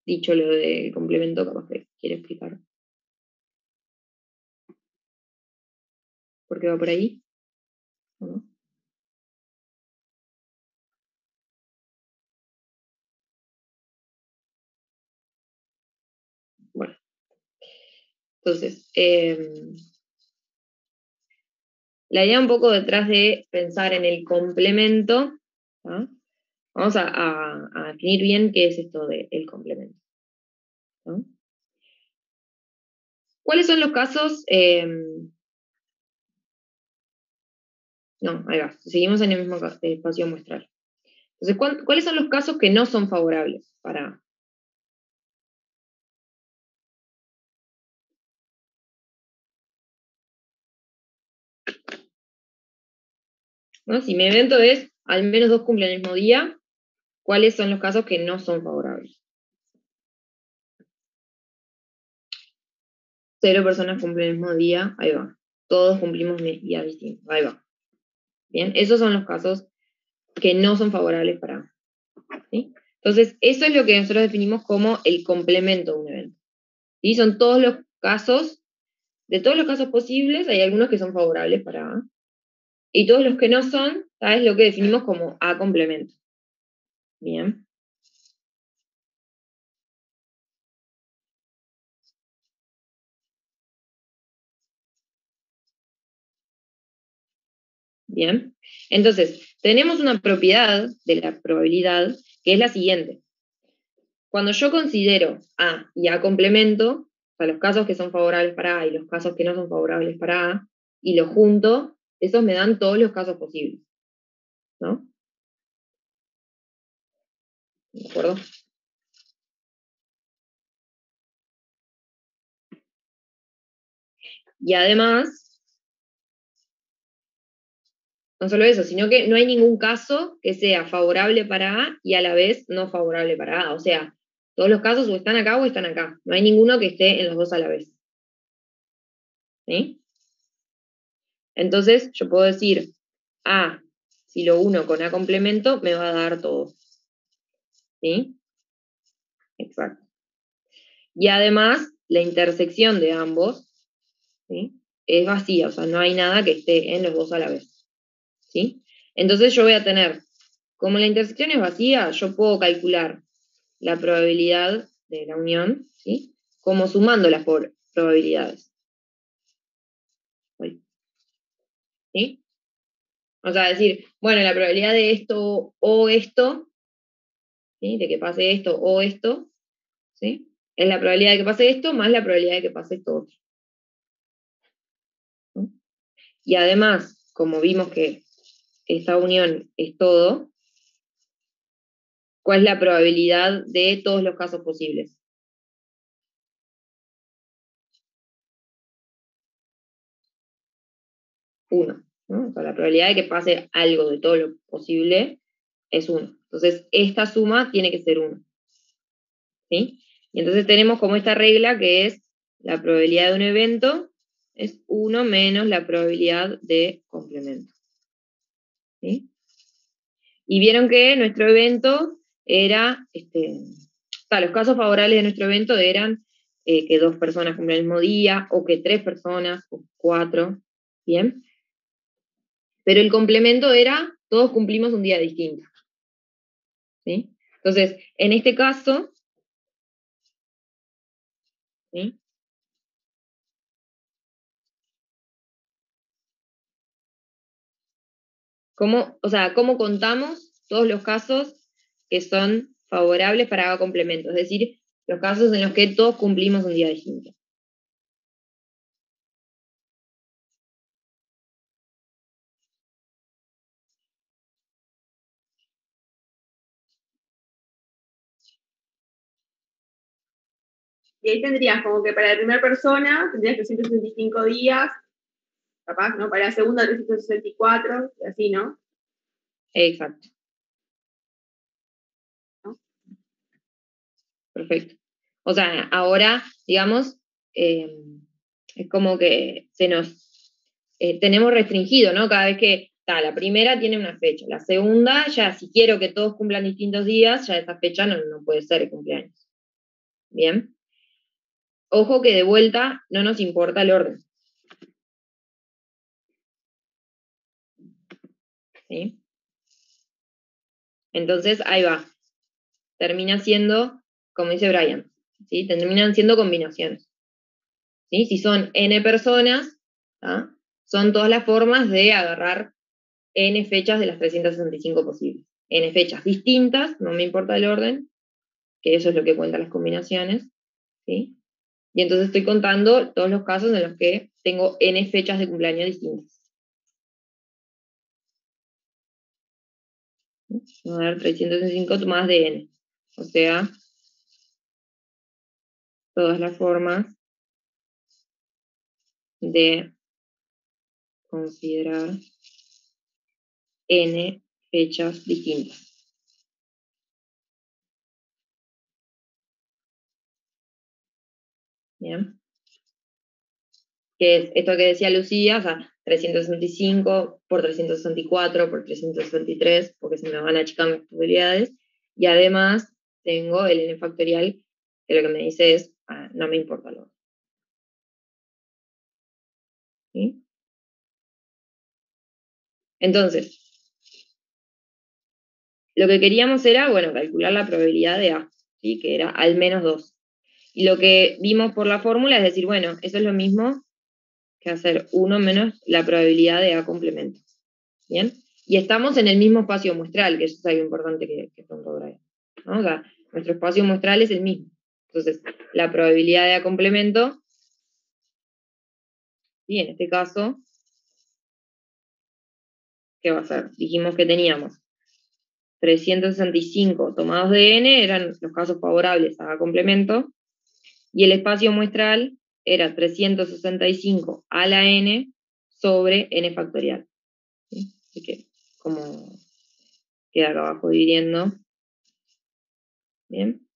Speaker 1: dicho lo del complemento, capaz que quiere explicar. ¿Por qué va por ahí? ¿O no? Bueno, entonces, la idea un poco detrás de pensar en el complemento, ¿no? Vamos a definir bien qué es esto del complemento, ¿no? ¿Cuáles son los casos? No, ahí va, seguimos en el mismo espacio muestral. Entonces, ¿cuáles son los casos que no son favorables para A? ¿No? Si mi evento es al menos 2 cumplen el mismo día, ¿cuáles son los casos que no son favorables? 0 personas cumplen el mismo día, ahí va. Todos cumplimos días distintos, ahí va. Bien, esos son los casos que no son favorables para A, ¿sí? Entonces, eso es lo que nosotros definimos como el complemento de un evento. ¿Sí? Son todos los casos, de todos los casos posibles, hay algunos que son favorables para A, y todos los que no son, es lo que definimos como A complemento. Bien. Bien. Entonces, tenemos una propiedad de la probabilidad que es la siguiente. Cuando yo considero A y A complemento, o sea, los casos que son favorables para A y los casos que no son favorables para A, y los junto, esos me dan todos los casos posibles. ¿No? ¿De acuerdo? Y además, no solo eso, sino que no hay ningún caso que sea favorable para A y a la vez no favorable para A. O sea, todos los casos o están acá o están acá. No hay ninguno que esté en los dos a la vez. ¿Sí? Entonces, yo puedo decir A, si lo uno con A complemento, me va a dar todo. ¿Sí? Exacto. Y además, la intersección de ambos, ¿sí? Es vacía, o sea, no hay nada que esté en los dos a la vez. ¿sí? Entonces yo voy a tener, como la intersección es vacía, yo puedo calcular la probabilidad de la unión, ¿sí? Como sumando las probabilidades. ¿Sí? O sea, decir, bueno, la probabilidad de esto o esto, ¿sí? De que pase esto o esto, ¿sí? Es la probabilidad de que pase esto más la probabilidad de que pase esto otro. ¿No? Y además, como vimos que esta unión es todo, ¿cuál es la probabilidad de todos los casos posibles? 1. ¿No? O sea, la probabilidad de que pase algo de todo lo posible es 1. Entonces, esta suma tiene que ser 1. ¿Sí? Y entonces tenemos como esta regla que es la probabilidad de un evento es 1 menos la probabilidad de complemento. ¿Sí? Y vieron que nuestro evento era, los casos favorables de nuestro evento eran que 2 personas cumplen el mismo día, o que 3 personas, o 4, ¿bien? Pero el complemento era, todos cumplimos un día distinto. ¿Sí? Entonces, en este caso, ¿sí? ¿Cómo contamos todos los casos que son favorables para cada complemento? Es decir, los casos en los que todos cumplimos un día distinto.
Speaker 2: Y ahí tendrías como que para la primera persona tendrías 365 días, capaz, ¿no? Para la segunda 364, y así, ¿no?
Speaker 1: Exacto.
Speaker 2: ¿No?
Speaker 1: Perfecto. O sea, ahora, digamos, es como que tenemos restringido, ¿no? Cada vez que la primera tiene una fecha, la segunda ya, si quiero que todos cumplan distintos días, ya esa fecha no puede ser el cumpleaños. Bien. Ojo que de vuelta no nos importa el orden. ¿Sí? Entonces, ahí va. Termina siendo, como dice Brian, ¿sí? Terminan siendo combinaciones. ¿Sí? Si son n personas, ¿tá? Son todas las formas de agarrar n fechas de las 365 posibles. N fechas distintas, no me importa el orden, que eso es lo que cuentan las combinaciones. ¿Sí? Y entonces estoy contando todos los casos en los que tengo n fechas de cumpleaños distintas. Vamos a ver, 365 tomadas de n. O sea, todas las formas de considerar n fechas distintas. ¿Bien? Que es esto que decía Lucía, o sea, 365 por 364 por 363, porque se me van achicando las probabilidades, y además tengo el n factorial, que lo que me dice es, no me importa lo otro. ¿Sí? Entonces, lo que queríamos era, bueno, calcular la probabilidad de A, ¿sí? Que era al menos 2. Y lo que vimos por la fórmula es decir, bueno, eso es lo mismo que hacer 1 menos la probabilidad de A complemento. ¿Bien? Y estamos en el mismo espacio muestral, que eso es algo importante que preguntó Brian, ¿no? O sea, nuestro espacio muestral es el mismo. Entonces, la probabilidad de A complemento, y en este caso, ¿qué va a ser? Dijimos que teníamos 365 tomados de n, eran los casos favorables a A complemento, y el espacio muestral era 365 a la n sobre n factorial. ¿Sí? Así que, como queda acá abajo dividiendo. Bien.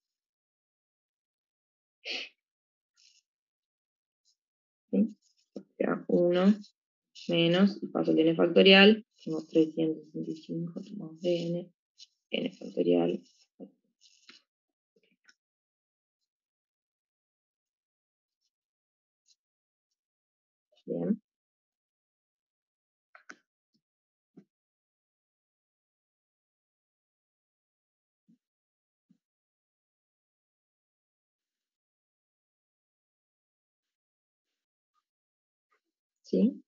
Speaker 1: ¿Sí? Queda 1 menos, y paso el n factorial, tengo 365 tomamos de n factorial. Bien. ¿Sí?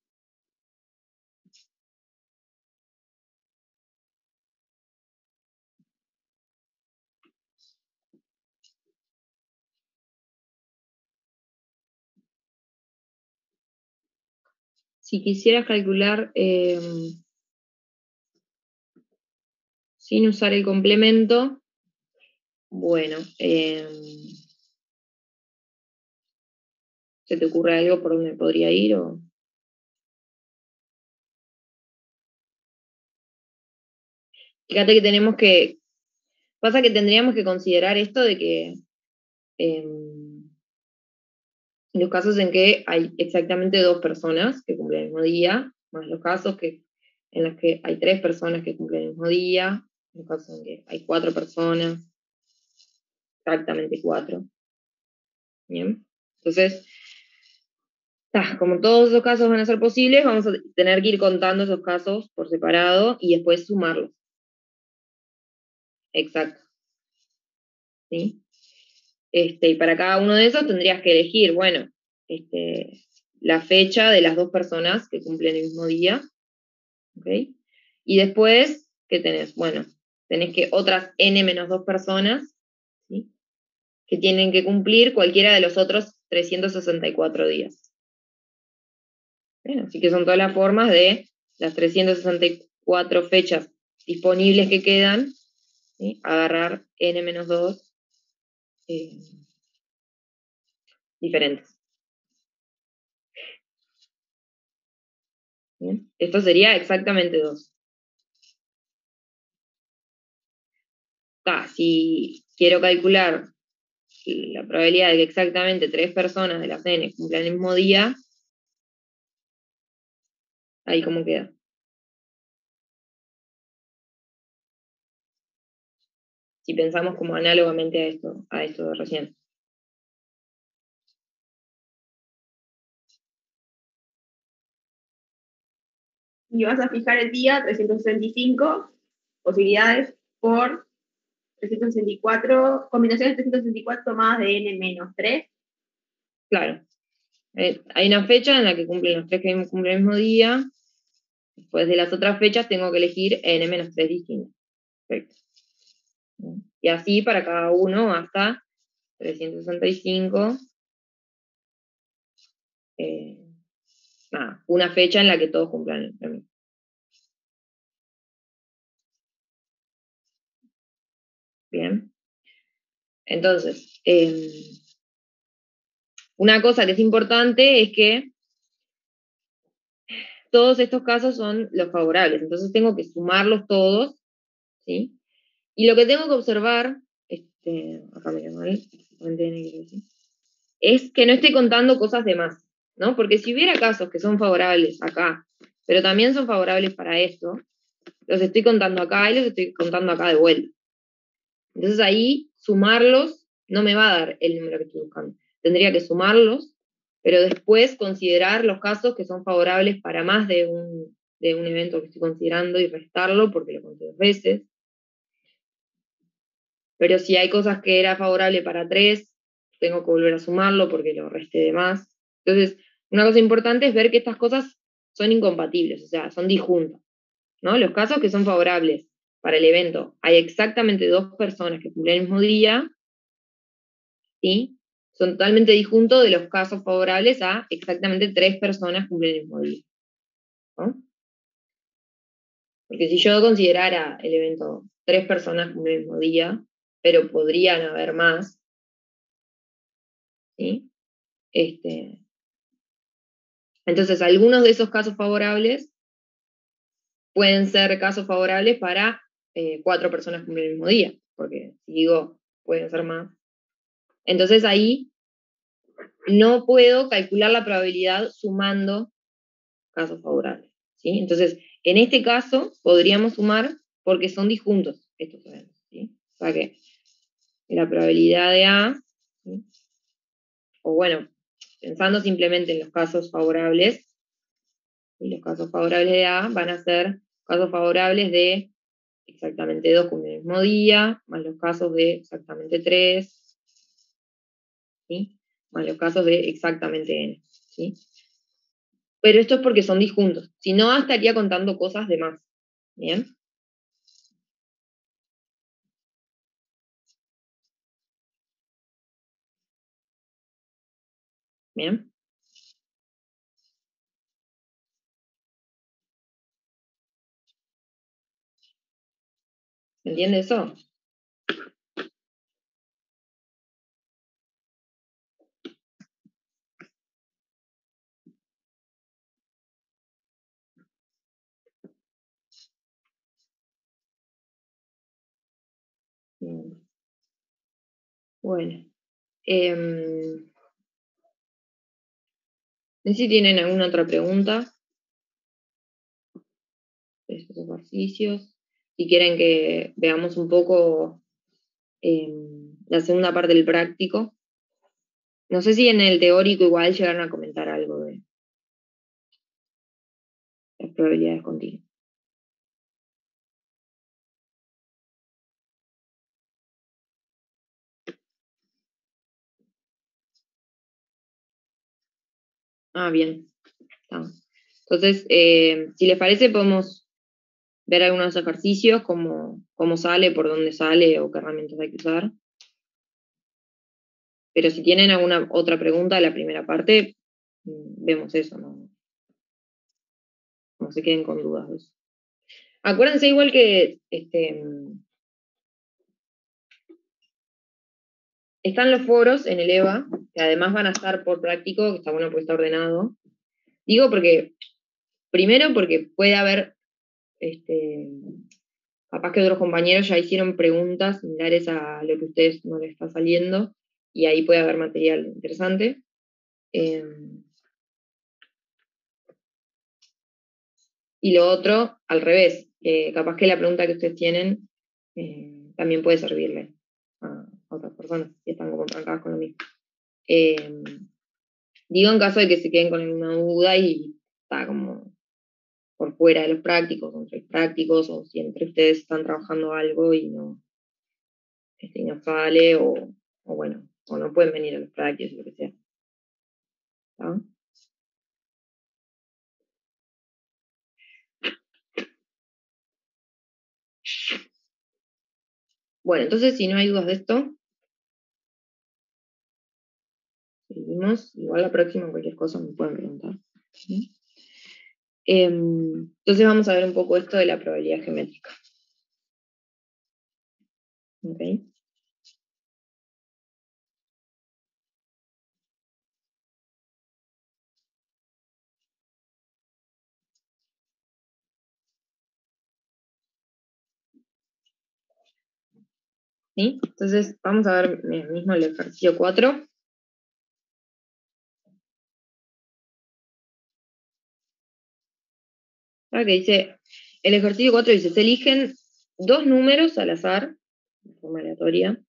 Speaker 1: Si quisieras calcular sin usar el complemento, bueno, ¿se te ocurre algo por donde podría ir? Fíjate que pasa que tendríamos que considerar esto de que los casos en que hay exactamente 2 personas que cumplen el mismo día, más los casos en los que hay 3 personas que cumplen el mismo día, los casos en que hay 4 personas, exactamente 4. ¿Bien? Entonces, como todos esos casos van a ser posibles, vamos a tener que ir contando esos casos por separado y después sumarlos. Exacto. ¿Sí? Y para cada uno de esos tendrías que elegir, bueno, la fecha de las 2 personas que cumplen el mismo día. ¿Ok? Y después, ¿qué tenés? Bueno, tenés que otras n-2 personas, ¿sí? Que tienen que cumplir cualquiera de los otros 364 días. ¿Bien? Así que son todas las formas de las 364 fechas disponibles que quedan, ¿sí? Agarrar n-2 diferentes. ¿Bien? Esto sería exactamente 2. Si quiero calcular la probabilidad de que exactamente 3 personas de las n cumplan el mismo día, ahí cómo queda. Si pensamos como análogamente a esto de recién.
Speaker 2: Y vas a fijar el día 365 posibilidades por 364, combinaciones de 364 tomadas de n-3.
Speaker 1: Claro. Hay una fecha en la que cumplen los 3 que cumplen el mismo día. Después de las otras fechas tengo que elegir n-3 distintas. Perfecto. Y así para cada uno hasta 365. Una fecha en la que todos cumplan el mismo. Bien. Entonces, una cosa que es importante es que todos estos casos son los favorables, entonces tengo que sumarlos todos, ¿sí? Y lo que tengo que observar, acá me mal, es que no estoy contando cosas de más, ¿no? Porque si hubiera casos que son favorables acá, pero también son favorables para esto, los estoy contando acá y los estoy contando acá de vuelta. Entonces ahí sumarlos no me va a dar el número que estoy buscando. Tendría que sumarlos, pero después considerar los casos que son favorables para más de un evento que estoy considerando y restarlo porque lo conté 2 veces. Pero si hay cosas que era favorable para 3, tengo que volver a sumarlo porque lo resté de más. Entonces, una cosa importante es ver que estas cosas son incompatibles, o sea, son disjuntas, ¿no? Los casos que son favorables para el evento, hay exactamente 2 personas que cumplen el mismo día, ¿sí? Son totalmente disjuntos de los casos favorables a exactamente 3 personas que cumplen el mismo día, ¿no? Porque si yo considerara el evento 3 personas cumplen el mismo día, pero podrían haber más, ¿sí? Entonces, algunos de esos casos favorables pueden ser casos favorables para 4 personas que cumplen el mismo día, porque si digo, pueden ser más. Entonces ahí no puedo calcular la probabilidad sumando casos favorables, ¿sí? Entonces, en este caso podríamos sumar porque son disjuntos estos eventos, ¿sí? O sea que la probabilidad de A, ¿sí? O bueno, pensando simplemente en los casos favorables, y los casos favorables de A van a ser casos favorables de exactamente 2 con el mismo día, más los casos de exactamente 3, ¿sí? Más los casos de exactamente n, ¿sí? pero esto es porque son disjuntos. Si no, estaría contando cosas de más. ¿Bien? ¿Bien? ¿Se entiende eso? Bien. Bueno. No sé si tienen alguna otra pregunta de estos ejercicios. Si quieren que veamos un poco la segunda parte del práctico. No sé si en el teórico igual llegaron a comentar algo de las probabilidades continuas. Ah, bien. Está. Entonces, si les parece, podemos ver algunos ejercicios, cómo sale, por dónde sale o qué herramientas hay que usar. Pero si tienen alguna otra pregunta de la primera parte, vemos eso, no se queden con dudas de eso. Acuérdense igual que están los foros en el EVA, que además van a estar por práctico, que está bueno porque está ordenado. Digo primero porque puede haber, capaz que otros compañeros ya hicieron preguntas similares a lo que a ustedes no les está saliendo, y ahí puede haber material interesante. Y lo otro, al revés, capaz que la pregunta que ustedes tienen también puede servirle a otras personas que están como trancadas con lo mismo. Digo en caso de que se queden con alguna duda y está como por fuera de los prácticos, entre los prácticos, o si entre ustedes están trabajando algo y no sale, o bueno, o no pueden venir a los prácticos, lo que sea. ¿Está? Bueno, entonces si no hay dudas de esto, seguimos. Igual la próxima cualquier cosa me pueden preguntar. ¿Sí? Entonces vamos a ver un poco esto de la probabilidad geométrica. ¿Okay? ¿Sí? Entonces vamos a ver mismo el ejercicio 4. Que dice, el ejercicio 4 dice, se eligen dos números al azar, de forma aleatoria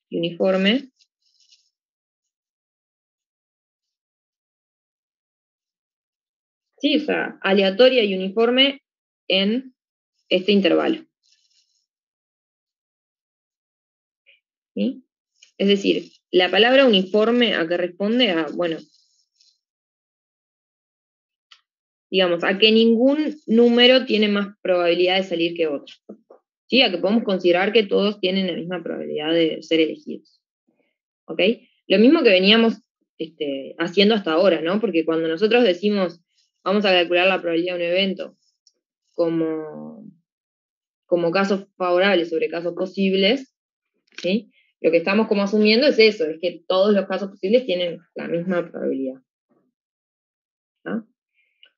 Speaker 1: y uniforme, ¿sí? O sea, aleatoria y uniforme en este intervalo. ¿Sí? Es decir, la palabra uniforme a qué responde a, bueno, digamos, a que ningún número tiene más probabilidad de salir que otro. ¿Sí? A que podemos considerar que todos tienen la misma probabilidad de ser elegidos. ¿Ok? Lo mismo que veníamos haciendo hasta ahora, ¿no? Porque cuando nosotros decimos, vamos a calcular la probabilidad de un evento como casos favorables sobre casos posibles, ¿sí? Lo que estamos como asumiendo es eso, es que todos los casos posibles tienen la misma probabilidad. ¿No?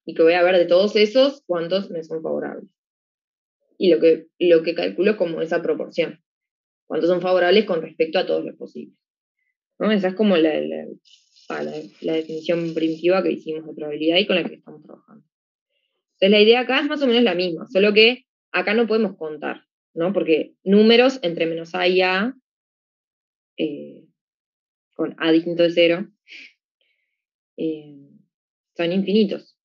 Speaker 1: Y que voy a ver de todos esos cuántos me son favorables. Y lo que calculo como esa proporción. Cuántos son favorables con respecto a todos los posibles. ¿No? Esa es como la definición primitiva que hicimos de probabilidad y con la que estamos trabajando. Entonces la idea acá es más o menos la misma, solo que acá no podemos contar, ¿no? Porque números entre menos a y a, con a distinto de 0, son infinitos.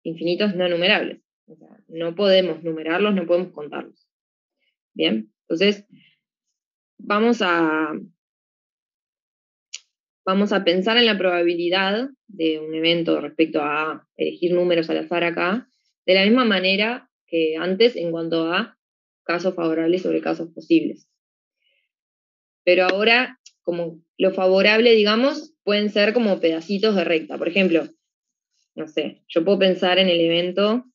Speaker 1: Infinitos no numerables. O sea, no podemos numerarlos, no podemos contarlos. Bien, entonces vamos a vamos a pensar en la probabilidad de un evento respecto a elegir números al azar acá, de la misma manera que antes en cuanto a casos favorables sobre casos posibles. Pero ahora, como lo favorable, digamos, pueden ser como pedacitos de recta. Por ejemplo, no sé, yo puedo pensar en el evento,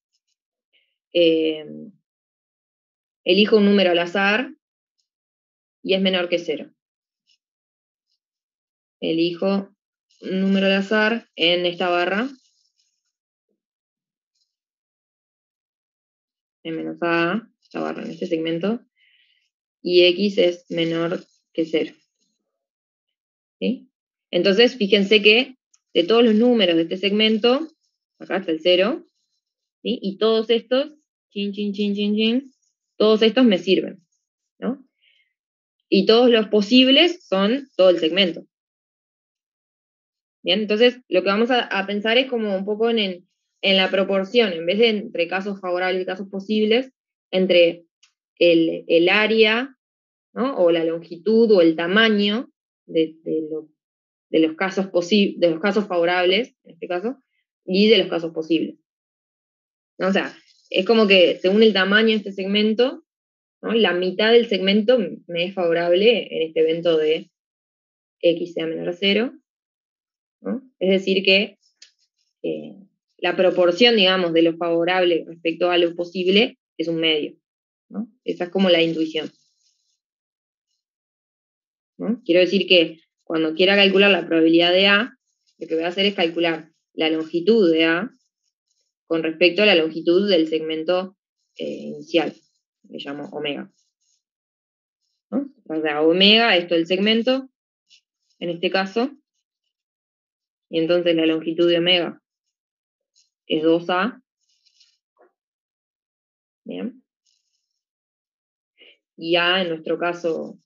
Speaker 1: elijo un número al azar y es menor que 0. Elijo un número al azar en esta barra, en menos A, esta barra en este segmento, y X es menor que 0. ¿Sí? Entonces, fíjense que de todos los números de este segmento, acá está el 0, ¿sí? Y todos estos, todos estos me sirven, ¿no? Y todos los posibles son todo el segmento. Bien, entonces lo que vamos a pensar es como un poco en la proporción, en vez de entre casos favorables y casos posibles, entre el área, ¿no? O la longitud o el tamaño de los casos de los casos favorables, en este caso, y de los casos posibles. ¿No? O sea, es como que según el tamaño de este segmento, ¿no? La mitad del segmento me es favorable en este evento de X sea menor a 0, ¿no? Es decir que la proporción, digamos, de lo favorable respecto a lo posible es un medio, ¿no? Esa es como la intuición, ¿no? Quiero decir que cuando quiera calcular la probabilidad de A, lo que voy a hacer es calcular la longitud de A con respecto a la longitud del segmento inicial, le llamo omega, ¿no? O sea, omega, esto es el segmento, en este caso, y entonces la longitud de omega es 2A, ¿bien? Y A, en nuestro caso,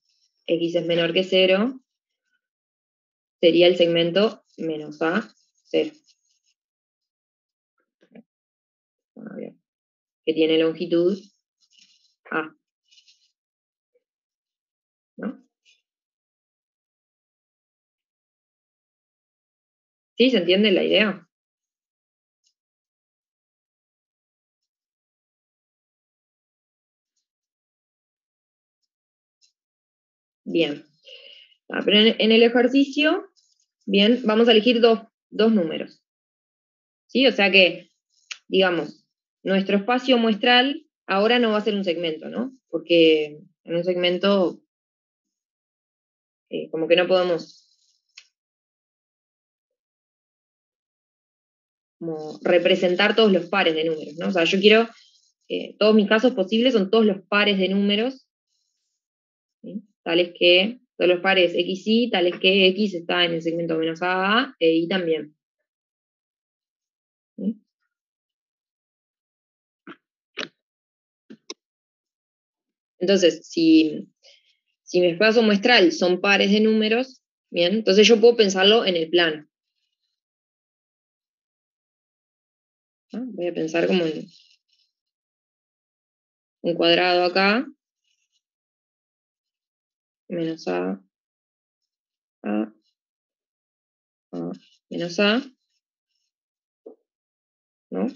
Speaker 1: X es menor que 0, sería el segmento menos A, 0. Bueno, bien. Que tiene longitud A, ¿no? ¿Sí? ¿Se entiende la idea? Bien. Pero en el ejercicio, bien, vamos a elegir dos números. ¿Sí? O sea que, digamos, nuestro espacio muestral ahora no va a ser un segmento, ¿no? Porque en un segmento como que no podemos como representar todos los pares de números, ¿no? O sea, yo quiero, todos mis casos posibles son todos los pares de números, ¿sí? Tales que, todos los pares X y, tales que X está en el segmento menos A e Y también. ¿Sí? Entonces, si mi espacio muestral son pares de números, bien, entonces yo puedo pensarlo en el plano. ¿No? Voy a pensar como en un cuadrado acá, menos A, menos A, ¿no?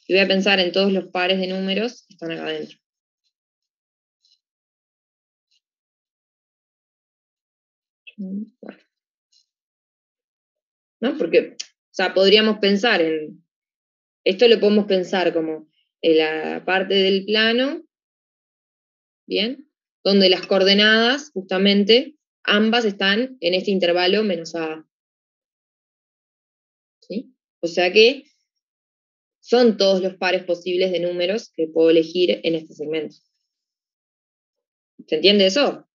Speaker 1: Y voy a pensar en todos los pares de números que están acá adentro. ¿No? Porque, o sea, podríamos pensar en, esto lo podemos pensar como en la parte del plano, ¿bien? Donde las coordenadas, justamente, ambas están en este intervalo menos A. ¿Sí? O sea que son todos los pares posibles de números que puedo elegir en este segmento. ¿Se entiende eso?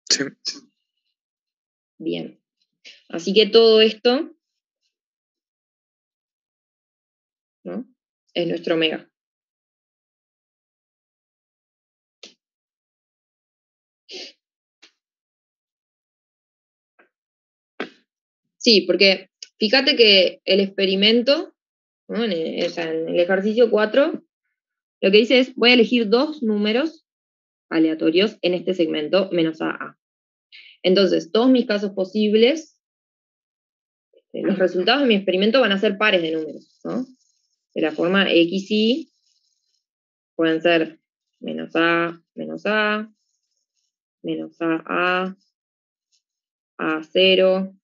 Speaker 7: Sí.
Speaker 1: Bien. Así que todo esto, ¿no? Es nuestro omega. Sí, porque fíjate que el experimento, ¿no? En el ejercicio 4, lo que dice es, voy a elegir dos números aleatorios en este segmento menos AA. Entonces, todos mis casos posibles, los resultados de mi experimento van a ser pares de números, ¿no? De la forma XY pueden ser menos A, menos A, menos AA, A0,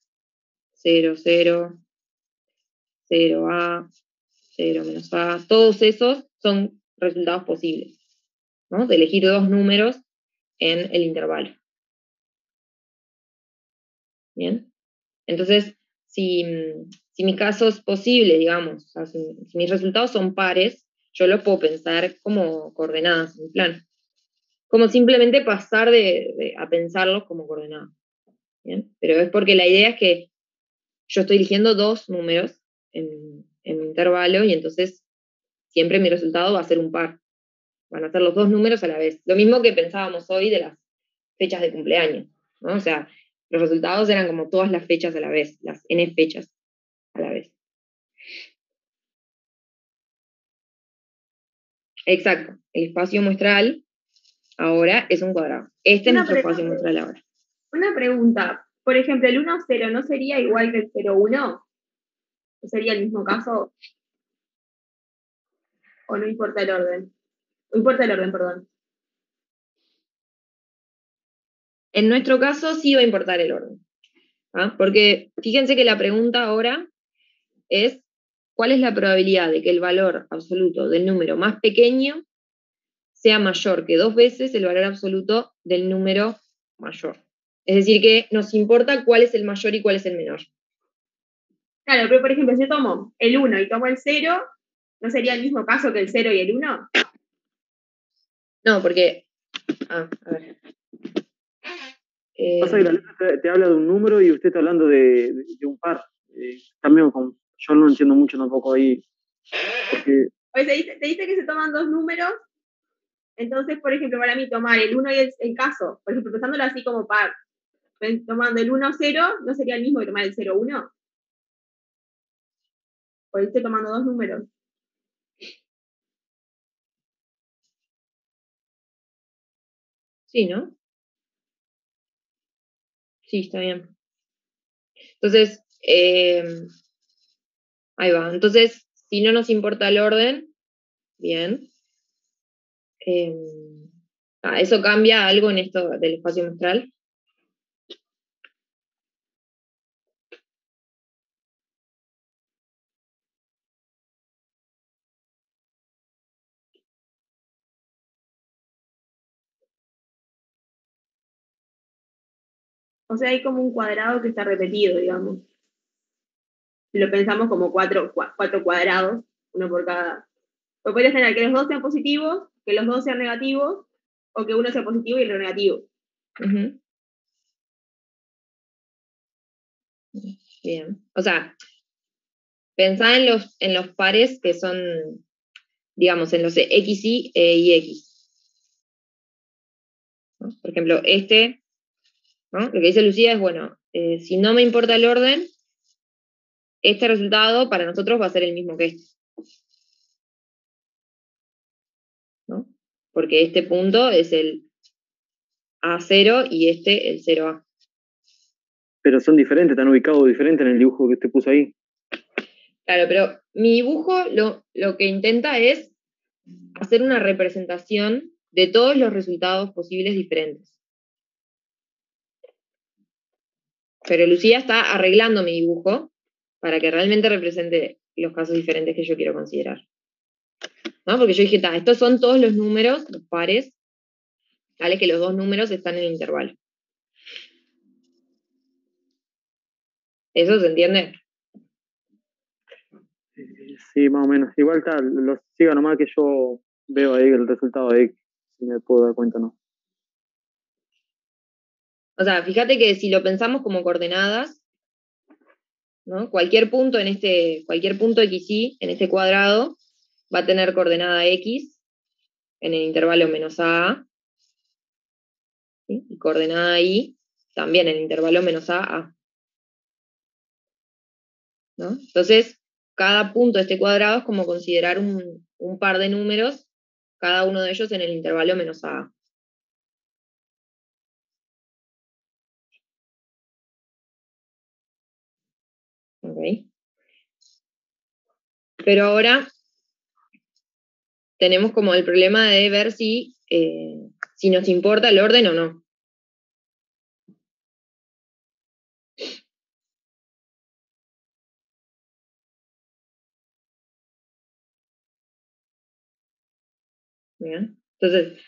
Speaker 1: 0, 0, 0A, 0 menos A. Todos esos son resultados posibles, ¿no? De elegir dos números en el intervalo. ¿Bien? Entonces, si mis casos posibles, digamos, o sea, si mis resultados son pares, yo los puedo pensar como coordenadas en mi plan. Como simplemente pasar a pensarlos como coordenadas. ¿Bien? Pero es porque la idea es que yo estoy eligiendo dos números en mi intervalo y entonces siempre mi resultado va a ser un par. Van a ser los dos números a la vez. Lo mismo que pensábamos hoy de las fechas de cumpleaños, ¿no? O sea, los resultados eran como todas las fechas a la vez, las n fechas a la vez. Exacto. El espacio muestral ahora es un cuadrado. Este es nuestro espacio muestral ahora.
Speaker 2: Una pregunta. Por ejemplo, el 1, 0 ¿no sería igual que el 0, 1? ¿O sería el mismo caso? ¿O no importa el orden? ¿O importa el orden, perdón?
Speaker 1: En nuestro caso sí va a importar el orden. ¿Ah? Porque fíjense que la pregunta ahora es ¿cuál es la probabilidad de que el valor absoluto del número más pequeño sea mayor que 2 veces el valor absoluto del número mayor? Es decir, que nos importa cuál es el mayor y cuál es el menor.
Speaker 2: Claro, pero por ejemplo, si yo tomo el 1 y tomo el 0, ¿no sería el mismo caso que el 0 y el 1?
Speaker 1: No, porque... a ver.
Speaker 5: Pasa que la letra te habla de un número y usted está hablando de un par. También yo no entiendo mucho tampoco ahí. Porque
Speaker 2: Pues te dice que se toman dos números. Entonces, por ejemplo, para mí tomar el 1 y el caso, por ejemplo, pensándolo así como par, tomando el 1, 0, ¿no sería el mismo que tomar el 0, 1? Pues estoy tomando dos números.
Speaker 1: Sí, ¿no? Sí, está bien. Entonces, ahí va. Entonces, si no nos importa el orden, bien. ¿Eso cambia algo en esto del espacio muestral?
Speaker 2: O sea, hay como un cuadrado que está repetido, digamos. Si lo pensamos como cuatro cuadrados, uno por cada. O puedes tener que los dos sean positivos, que los dos sean negativos, o que uno sea positivo y el otro negativo.
Speaker 1: Uh-huh. Bien. O sea, pensá en los pares que son, digamos, en los XY y X. ¿No? Por ejemplo, ¿no? Lo que dice Lucía es, bueno, si no me importa el orden, este resultado para nosotros va a ser el mismo que este. ¿No? Porque este punto es el A0 y este el 0A.
Speaker 5: pero son diferentes, están ubicados diferentes en el dibujo que usted puso ahí.
Speaker 1: Claro, pero mi dibujo lo que intenta es hacer una representación de todos los resultados posibles diferentes. Pero Lucía está arreglando mi dibujo para que realmente represente los casos diferentes que yo quiero considerar. ¿No? Porque yo dije, estos son todos los números, los pares, ¿vale? Que los dos números están en el intervalo. ¿Eso se entiende?
Speaker 5: Sí, más o menos. Igual está, lo siga nomás que yo veo ahí el resultado de X, si me puedo dar cuenta o no.
Speaker 1: O sea, fíjate que si lo pensamos como coordenadas, ¿no? Cualquier punto XY en este cuadrado va a tener coordenada X en el intervalo menos A, ¿sí? Y coordenada Y también en el intervalo menos A. ¿No? Entonces, cada punto de este cuadrado es como considerar un par de números, cada uno de ellos en el intervalo menos A. ¿Ok? Pero ahora tenemos como el problema de ver si nos importa el orden o no. ¿Bien? Entonces,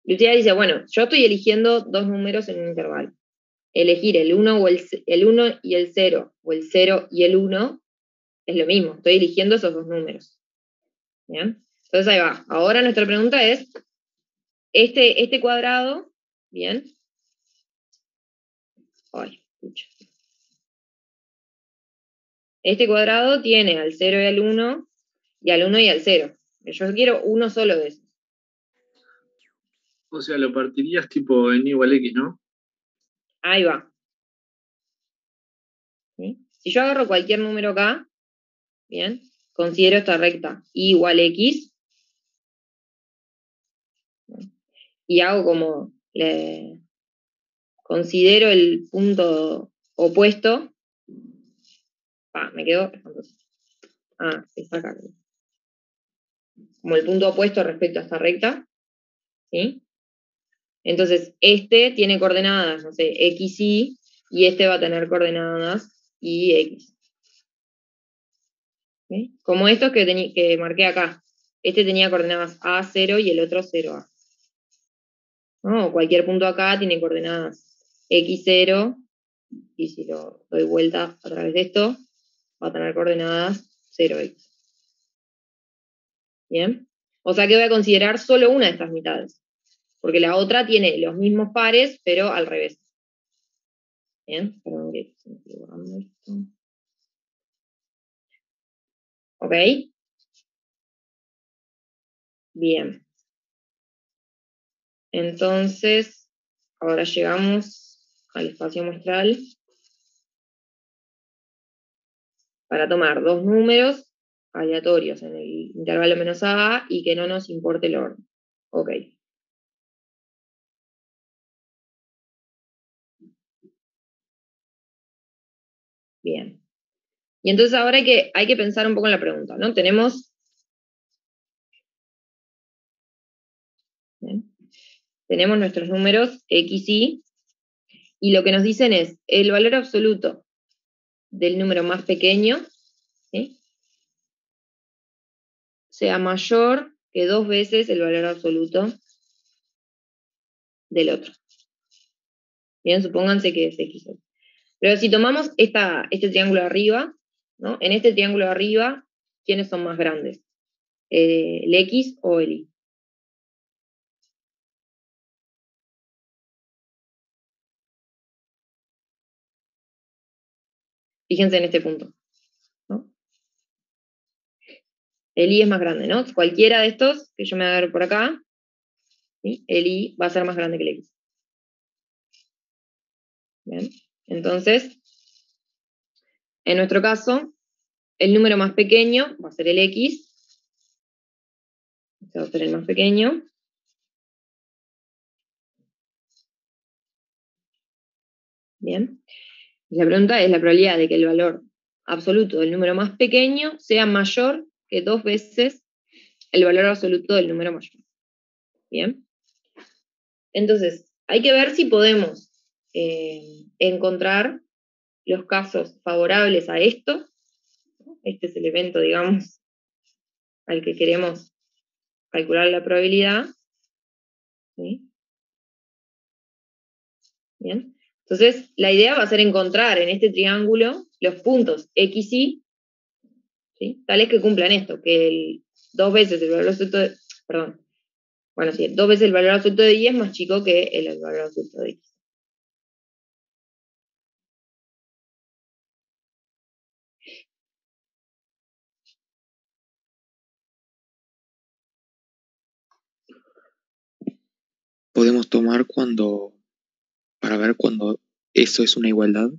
Speaker 1: Lucía dice, bueno, yo estoy eligiendo dos números en un intervalo. Elegir el 1 el 1 y el 0, o el 0 y el 1, es lo mismo. Estoy eligiendo esos dos números. ¿Bien? Entonces ahí va. Ahora nuestra pregunta es, este cuadrado, ¿bien? Ay, escucha. Este cuadrado tiene al 0 y al 1, y al 1 y al 0. Yo quiero uno solo de esos.
Speaker 8: O sea, lo partirías tipo en igual X, ¿no?
Speaker 1: Ahí va. ¿Sí? Si yo agarro cualquier número acá, ¿bien? Considero esta recta y igual X, y hago como, considero el punto opuesto. Me quedó. Está acá. Como el punto opuesto respecto a esta recta. ¿Sí? Entonces, este tiene coordenadas, no sé, X, y este va a tener coordenadas Y, X. ¿Sí? Como estos que marqué acá. Este tenía coordenadas A, 0 y el otro 0A. ¿No? Cualquier punto acá tiene coordenadas X0, y si lo doy vuelta a través de esto, va a tener coordenadas 0x. ¿Bien? O sea que voy a considerar solo una de estas mitades, porque la otra tiene los mismos pares, pero al revés. ¿Bien? Perdón que se me estoy borrando esto. ¿Ok? Bien. Entonces, ahora llegamos al espacio muestral para tomar dos números aleatorios en el intervalo menos A y que no nos importe el orden. Ok. Bien. Y entonces ahora hay que pensar un poco en la pregunta, ¿no? Tenemos nuestros números X, y lo que nos dicen es el valor absoluto del número más pequeño, ¿sí?, sea mayor que 2 veces el valor absoluto del otro. Bien, supónganse que es X. Pero si tomamos este triángulo de arriba, ¿no? En este triángulo de arriba, ¿quiénes son más grandes? ¿El X o el Y? Fíjense en este punto, ¿no? El Y es más grande, ¿no? Cualquiera de estos que yo me agarro por acá, ¿sí?, el Y va a ser más grande que el X. Bien. Entonces, en nuestro caso, el número más pequeño va a ser el X. Este va a ser el más pequeño. Bien. La pregunta es la probabilidad de que el valor absoluto del número más pequeño sea mayor que 2 veces el valor absoluto del número mayor. Bien. Entonces, hay que ver si podemos encontrar los casos favorables a esto. Este es el evento, digamos, al que queremos calcular la probabilidad. ¿Sí? Bien. Entonces, la idea va a ser encontrar en este triángulo los puntos X, Y, ¿sí?, tales que cumplan esto, que 2 veces el valor absoluto de, perdón, bueno, sí, 2 veces el valor absoluto de Y es más chico que el valor absoluto de X.
Speaker 7: Podemos tomar para ver cuando eso es una igualdad.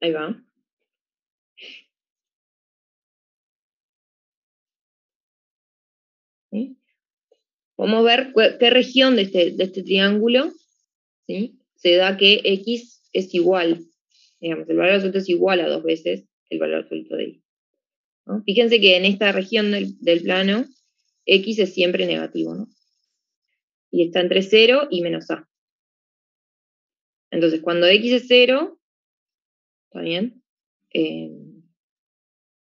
Speaker 1: Ahí va. ¿Sí? Vamos a ver qué región de este triángulo, ¿sí?, se da que X es igual digamos, el valor absoluto es igual a 2 veces el valor absoluto de y. ¿No? Fíjense que en esta región del plano, x es siempre negativo, ¿no? Y está entre 0 y menos a. Entonces, cuando x es 0, ¿está bien?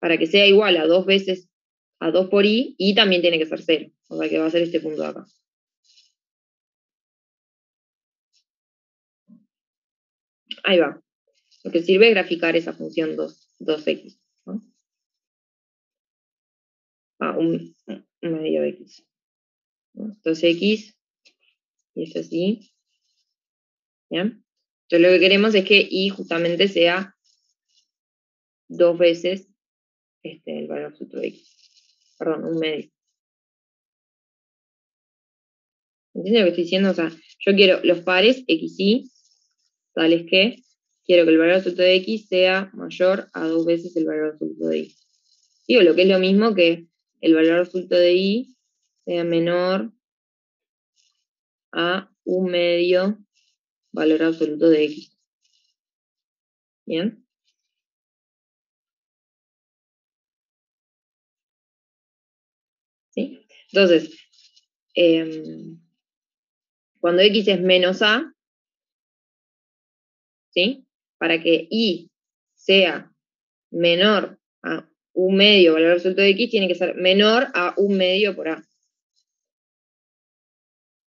Speaker 1: Para que sea igual a 2 veces, a 2 por y también tiene que ser 0. O sea que va a ser este punto de acá. Ahí va. Lo que sirve es graficar esa función 2x, ¿no? Un medio x. ¿No? 2x, y esto así. ¿Bien? Entonces lo que queremos es que y justamente sea 2 veces el valor absoluto de x. Perdón, un medio. ¿Entiendes lo que estoy diciendo? O sea, yo quiero los pares x y, tales que quiero que el valor absoluto de x sea mayor a 2 veces el valor absoluto de y. Digo, lo que es lo mismo que el valor absoluto de y sea menor a un medio valor absoluto de x. ¿Bien? ¿Sí? Entonces, cuando x es menos a, ¿sí? Para que y sea menor a un medio valor absoluto de x, tiene que ser menor a un medio por a.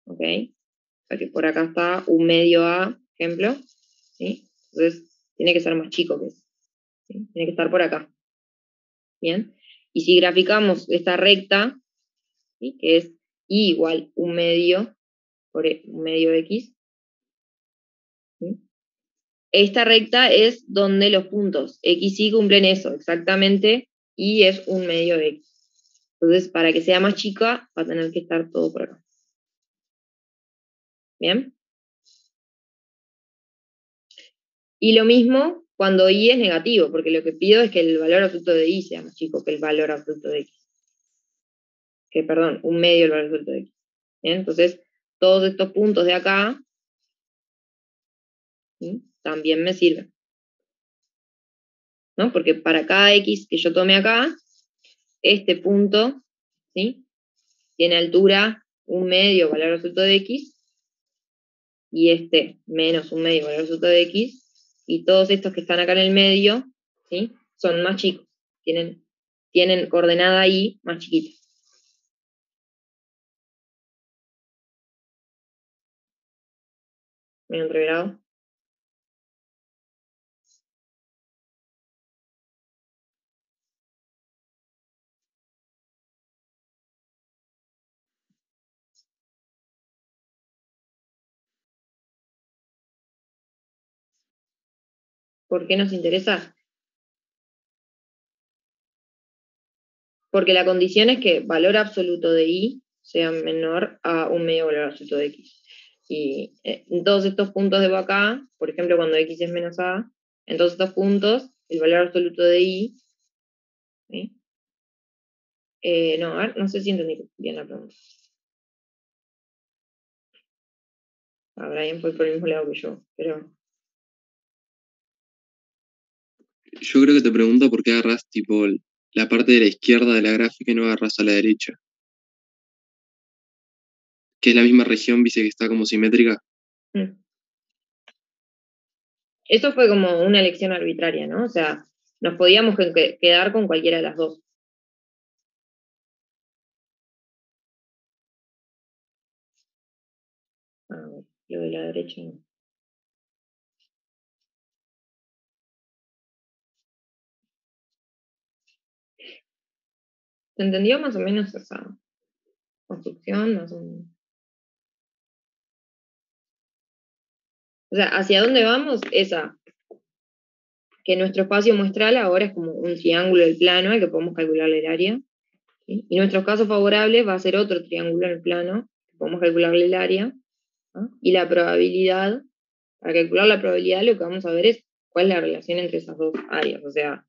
Speaker 1: ¿Ok? O sea que por acá está un medio a, ejemplo. ¿Sí? Entonces, tiene que ser más chico que eso. ¿Sí? Tiene que estar por acá. ¿Bien? Y si graficamos esta recta, ¿sí? Que es y igual un medio por un medio x, ¿sí? Esta recta es donde los puntos x y cumplen eso, exactamente, y es un medio de x. Entonces, para que sea más chica, va a tener que estar todo por acá. ¿Bien? Y lo mismo cuando y es negativo, porque lo que pido es que el valor absoluto de y sea más chico que el valor absoluto de x. Que, perdón, un medio del valor absoluto de x. ¿Bien? Entonces, todos estos puntos de acá, ¿sí? También me sirven. ¿No? Porque para cada x que yo tome acá, este punto, ¿sí? Tiene altura un medio valor absoluto de x, y este menos un medio valor absoluto de x, y todos estos que están acá en el medio, ¿sí? Son más chicos, tienen coordenada y más chiquita. ¿Me han entreverado? ¿Por qué nos interesa? Porque la condición es que valor absoluto de y sea menor a un medio valor absoluto de x. Y en todos estos puntos de acá, por ejemplo, cuando x es menos a, en todos estos puntos, el valor absoluto de y, ¿sí? No, a ver, no sé si entendí bien la pregunta. Brian fue por el mismo lado que yo, pero...
Speaker 4: Yo creo que te pregunto por qué agarrás tipo la parte de la izquierda de la gráfica y no agarrás a la derecha. Que es la misma región, viste que está como simétrica.
Speaker 1: Eso fue como una elección arbitraria, ¿no? O sea, nos podíamos quedar con cualquiera de las dos. Lo de la derecha no. ¿Se entendió más o menos esa construcción? Más o menos? O sea, ¿hacia dónde vamos? Esa. Que nuestro espacio muestral ahora es como un triángulo del plano al que podemos calcularle el área. ¿Sí? Y nuestros casos favorables va a ser otro triángulo en el plano, que podemos calcularle el área. ¿No? Y la probabilidad, para calcular la probabilidad lo que vamos a ver es cuál es la relación entre esas dos áreas. O sea,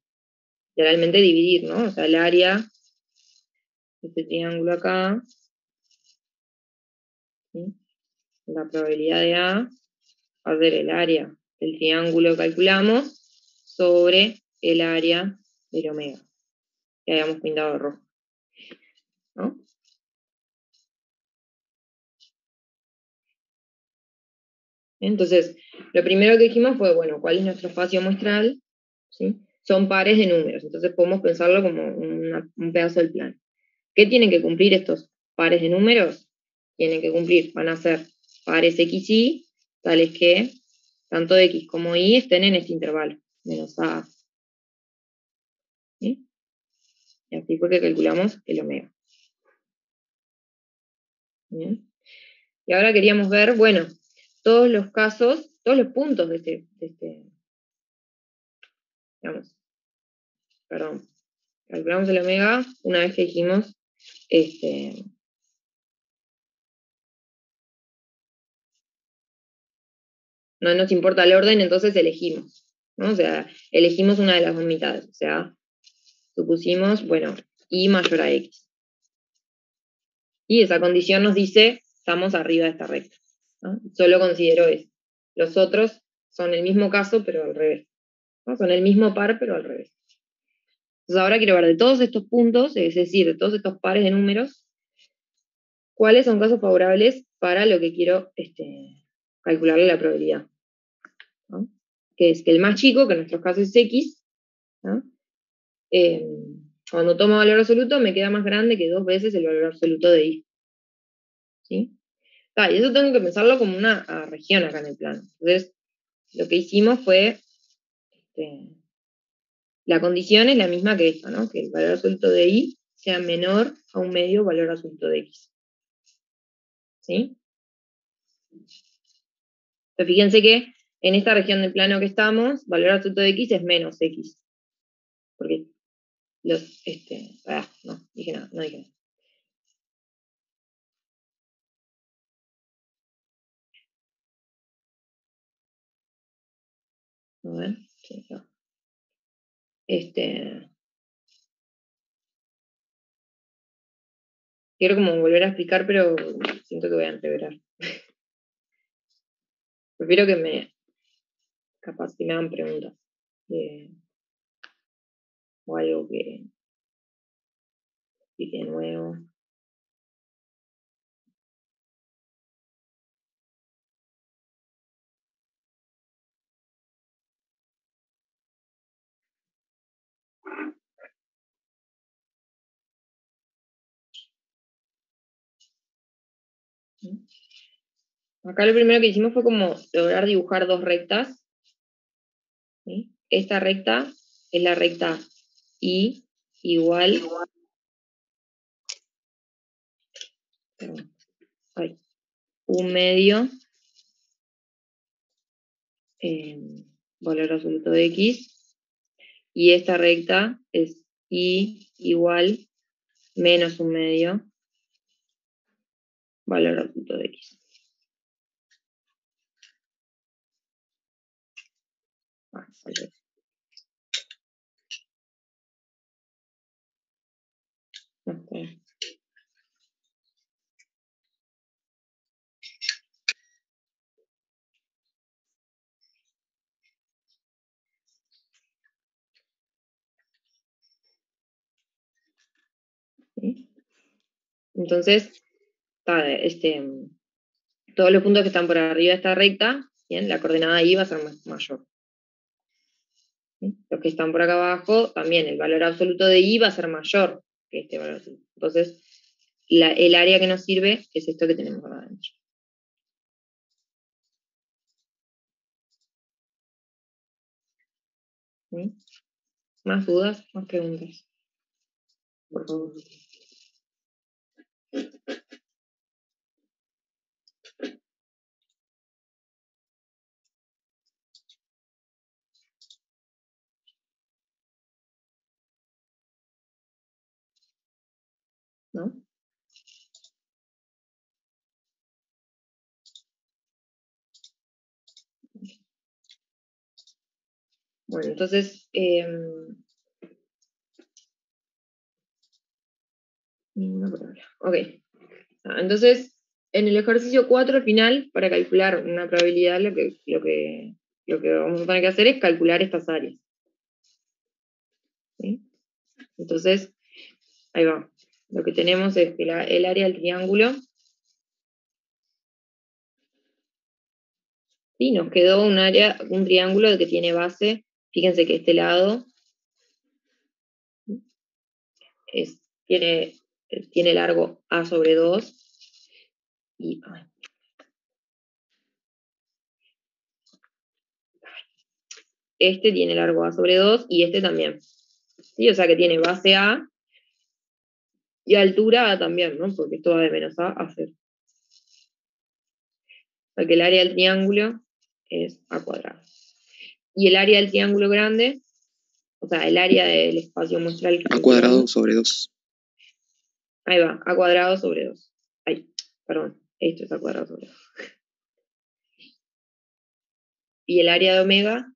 Speaker 1: generalmente dividir, ¿no? O sea, el área, este triángulo acá, ¿sí? La probabilidad de A va a ser el área del triángulo que calculamos, sobre el área del omega, que habíamos pintado de rojo. ¿No? Entonces, lo primero que dijimos fue, bueno, ¿cuál es nuestro espacio muestral? ¿Sí? Son pares de números, entonces podemos pensarlo como un pedazo del plano. ¿Qué tienen que cumplir estos pares de números? Tienen que cumplir, van a ser pares x, y, tales que tanto x como y estén en este intervalo, menos a. ¿Sí? Y así fue que calculamos el omega. ¿Bien? Y ahora queríamos ver, bueno, todos los casos, todos los puntos de este digamos, perdón, calculamos el omega una vez que dijimos, no nos importa el orden, entonces elegimos, ¿no? O sea, elegimos una de las dos mitades, o sea, supusimos, bueno, y mayor a x. Y esa condición nos dice, estamos arriba de esta recta, ¿no? Solo considero eso. Los otros son el mismo caso, pero al revés, ¿no? Son el mismo par, pero al revés. Entonces ahora quiero ver de todos estos puntos, es decir, de todos estos pares de números, cuáles son casos favorables para lo que quiero calcularle la probabilidad, ¿no? Que es que el más chico, que en nuestros casos es x, ¿no? Cuando tomo valor absoluto me queda más grande que 2 veces el valor absoluto de y. ¿Sí? Y eso tengo que pensarlo como una región acá en el plano. Entonces, lo que hicimos fue, la condición es la misma que esta, ¿no? Que el valor absoluto de y sea menor a un medio valor absoluto de x. ¿Sí? Pero fíjense que en esta región del plano que estamos, valor absoluto de x es menos x. Porque los, no dije nada, no dije nada. A ver, sí, no. Quiero como volver a explicar, pero siento que voy a entreverar. Prefiero que capaz que me hagan preguntas. O algo que explique de nuevo. Acá lo primero que hicimos fue como lograr dibujar dos rectas. ¿Sí? Esta recta es la recta y igual un medio valor absoluto de x, y esta recta es y igual menos un medio valor absoluto de x. Okay. ¿Sí? Entonces, todos los puntos que están por arriba de esta recta, ¿bien? La coordenada y va a ser mayor. ¿Sí? Los que están por acá abajo, también el valor absoluto de y va a ser mayor que este valor absoluto. Entonces, el área que nos sirve es esto que tenemos acá adentro. ¿Sí? ¿Más dudas? ¿Más preguntas? Por favor. ¿No? Bueno, entonces, ok. Entonces, en el ejercicio 4 al final, para calcular una probabilidad, lo que vamos a tener que hacer es calcular estas áreas. Entonces, ahí va. Lo que tenemos es que el área del triángulo, sí, nos quedó un triángulo que tiene base. Fíjense que este lado tiene largo A sobre 2 y este tiene largo A sobre 2 y este también. ¿Sí? O sea que tiene base A y altura A también, ¿no? Porque esto va de menos A a 0. O sea que el área del triángulo es A cuadrado. Y el área del triángulo grande, o sea, el área del espacio muestral.
Speaker 7: A cuadrado sobre 2.
Speaker 1: Ahí va, A cuadrado sobre 2. Ay, perdón, esto es A cuadrado sobre 2. Y el área de omega,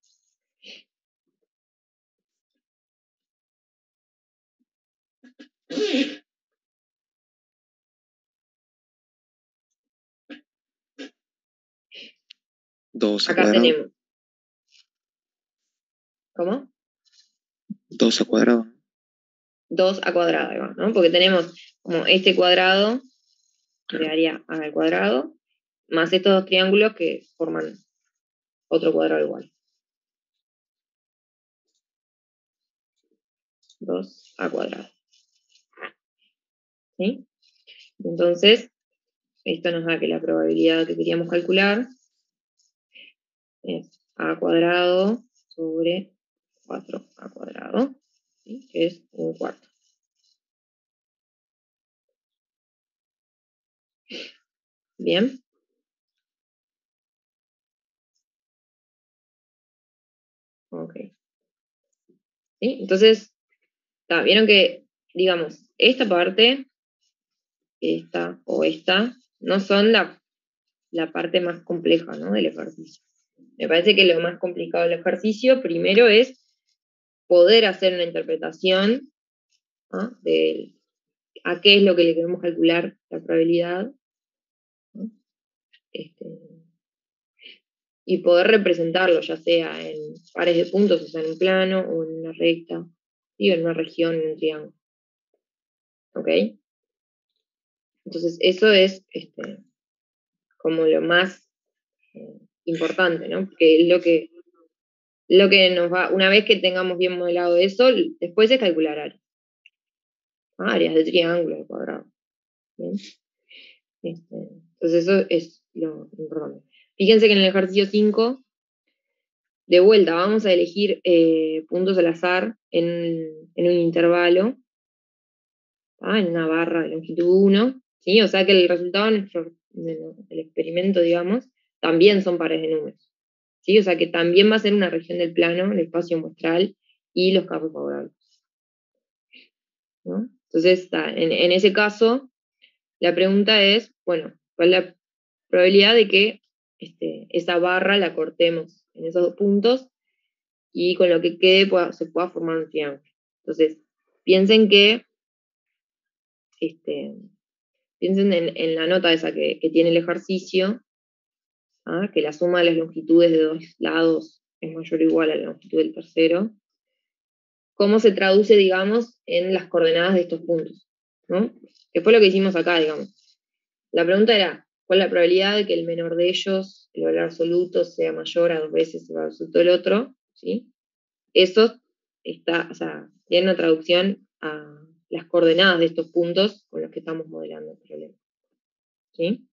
Speaker 7: Dos a
Speaker 1: acá
Speaker 7: cuadrado.
Speaker 1: tenemos. ¿Cómo?
Speaker 7: 2 a cuadrado.
Speaker 1: 2 a cuadrado, ahí va, ¿no? Porque tenemos como este cuadrado, que daría A al cuadrado, más estos dos triángulos que forman otro cuadrado igual. 2 a cuadrado. ¿Sí? Entonces, esto nos da que la probabilidad que queríamos calcular es A cuadrado sobre 4A cuadrado, ¿sí? Que es un cuarto. Bien. Ok. ¿Sí? Entonces, vieron que, digamos, esta parte, esta o esta, no son la parte más compleja, ¿no? Del ejercicio. Me parece que lo más complicado del ejercicio, primero, es poder hacer una interpretación, ¿no? De a qué es lo que le queremos calcular la probabilidad, ¿no? Y poder representarlo, ya sea en pares de puntos, o sea, en un plano, o en una recta, ¿sí? O en una región, en un triángulo. ¿Ok? Entonces, eso es como lo más importante, ¿no? Porque es lo que nos va, una vez que tengamos bien modelado eso, después es calcular áreas. Áreas de triángulo, de cuadrado. ¿Bien? Entonces, eso es lo importante. Fíjense que en el ejercicio 5, de vuelta, vamos a elegir puntos al azar en un intervalo, en una barra de longitud 1, ¿sí? O sea que el resultado del experimento, digamos, también son pares de números, ¿sí? O sea que también va a ser una región del plano, el espacio muestral y los campos favorables, ¿no? Entonces, en ese caso, la pregunta es, bueno, ¿cuál es la probabilidad de que esa barra la cortemos en esos dos puntos y con lo que quede se pueda formar un triángulo? Entonces, piensen que piensen en la nota esa que tiene el ejercicio, que la suma de las longitudes de dos lados es mayor o igual a la longitud del tercero. ¿Cómo se traduce, digamos, en las coordenadas de estos puntos? ¿No? Que fue lo que hicimos acá, digamos. La pregunta era, ¿cuál es la probabilidad de que el menor de ellos, el valor absoluto, sea mayor a 2 veces el valor absoluto del otro? ¿Sí? Eso tiene una traducción a las coordenadas de estos puntos con los que estamos modelando el problema. ¿Sí?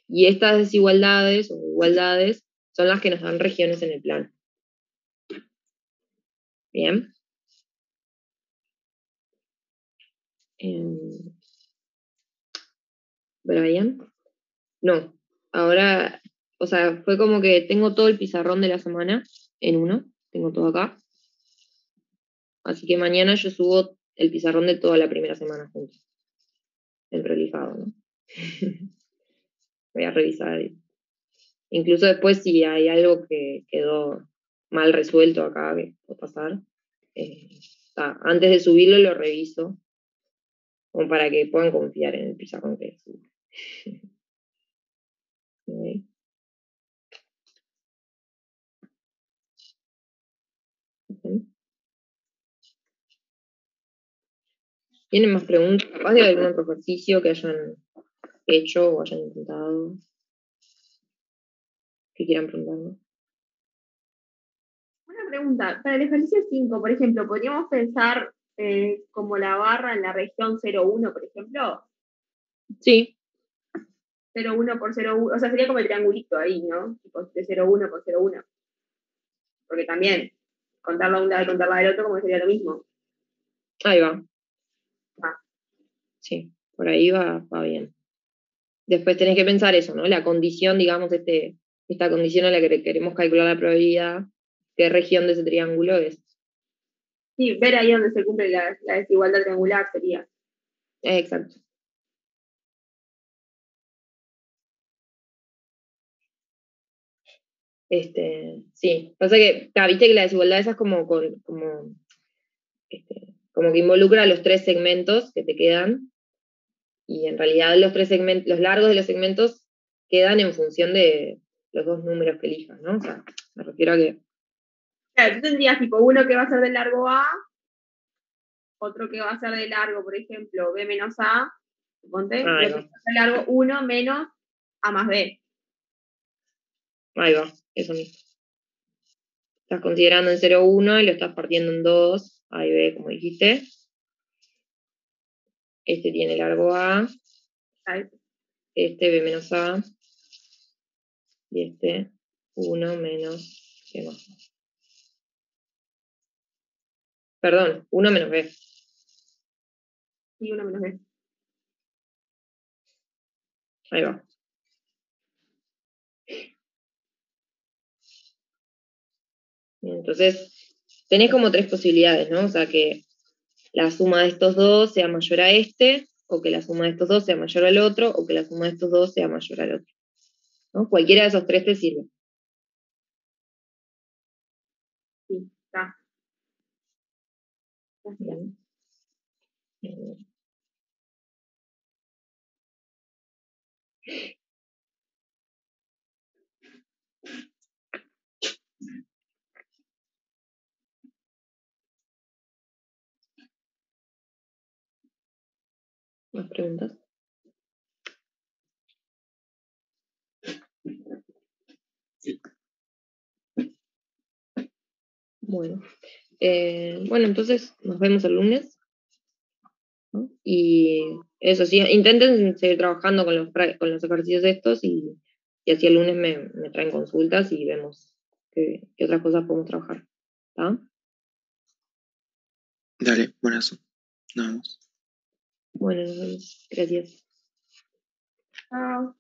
Speaker 1: Y estas desigualdades o igualdades son las que nos dan regiones en el plano. Bien. Brian. No. Ahora, o sea, fue como que tengo todo el pizarrón de la semana en uno. Tengo todo acá. Así que mañana yo subo el pizarrón de toda la primera semana juntos. En prolijado, ¿no? Voy a revisar. Incluso después si hay algo que quedó mal resuelto acá, que puede pasar, antes de subirlo lo reviso, como para que puedan confiar en el pizarrón que subo. Okay. ¿Tienen más preguntas? Capaz de algún otro ejercicio que hayan hecho o hayan intentado. Que quieran preguntarme.
Speaker 2: Una pregunta, para el ejercicio 5, por ejemplo, ¿podríamos pensar como la barra en la región 0,1, por ejemplo?
Speaker 1: Sí,
Speaker 2: 0,1 por 0,1, o sea, sería como el triangulito ahí, ¿no? Tipo de 0,1 por 0,1. Porque también, contarla de un lado y contarla del otro, como que sería lo mismo.
Speaker 1: ahí va.
Speaker 2: Ah.
Speaker 1: Sí, por ahí va bien. Después tenés que pensar eso, ¿no? La condición, digamos, esta condición a la que queremos calcular la probabilidad, qué región de ese triángulo es.
Speaker 2: Sí, ver ahí donde se cumple la desigualdad triangular sería.
Speaker 1: Exacto. Sí, pasa que, viste que la desigualdad esa es como que involucra los tres segmentos que te quedan, y en realidad los largos de los segmentos quedan en función de los dos números que elijas, ¿no? O sea, me refiero a que...
Speaker 2: Claro, tú tendrías tipo uno que va a ser de largo A, otro que va a ser de largo, por ejemplo, B menos A, suponte, y otro que va a ser de largo 1 menos A más B.
Speaker 1: Ahí va, eso mismo. Estás considerando en 0,1 y lo estás partiendo en 2, A y B, como dijiste. Este tiene largo A, este B menos A, y este 1 menos B más A. Perdón, 1 menos B.
Speaker 2: Y 1 menos B.
Speaker 1: Ahí va. Entonces, tenés como tres posibilidades, ¿no? O sea, que la suma de estos dos sea mayor a este, o que la suma de estos dos sea mayor al otro, o que la suma de estos dos sea mayor al otro, ¿no? Cualquiera de esos tres te sirve.
Speaker 2: Sí, está.
Speaker 1: Bien. ¿Más preguntas? Bueno. Bueno, entonces nos vemos el lunes, ¿no? Y eso sí, intenten seguir trabajando con los ejercicios estos y así el lunes me traen consultas y vemos qué otras cosas podemos trabajar. ¿Está?
Speaker 7: Dale, buenazo. Nos vemos.
Speaker 1: Bueno, nos vemos. Gracias.
Speaker 2: Chao.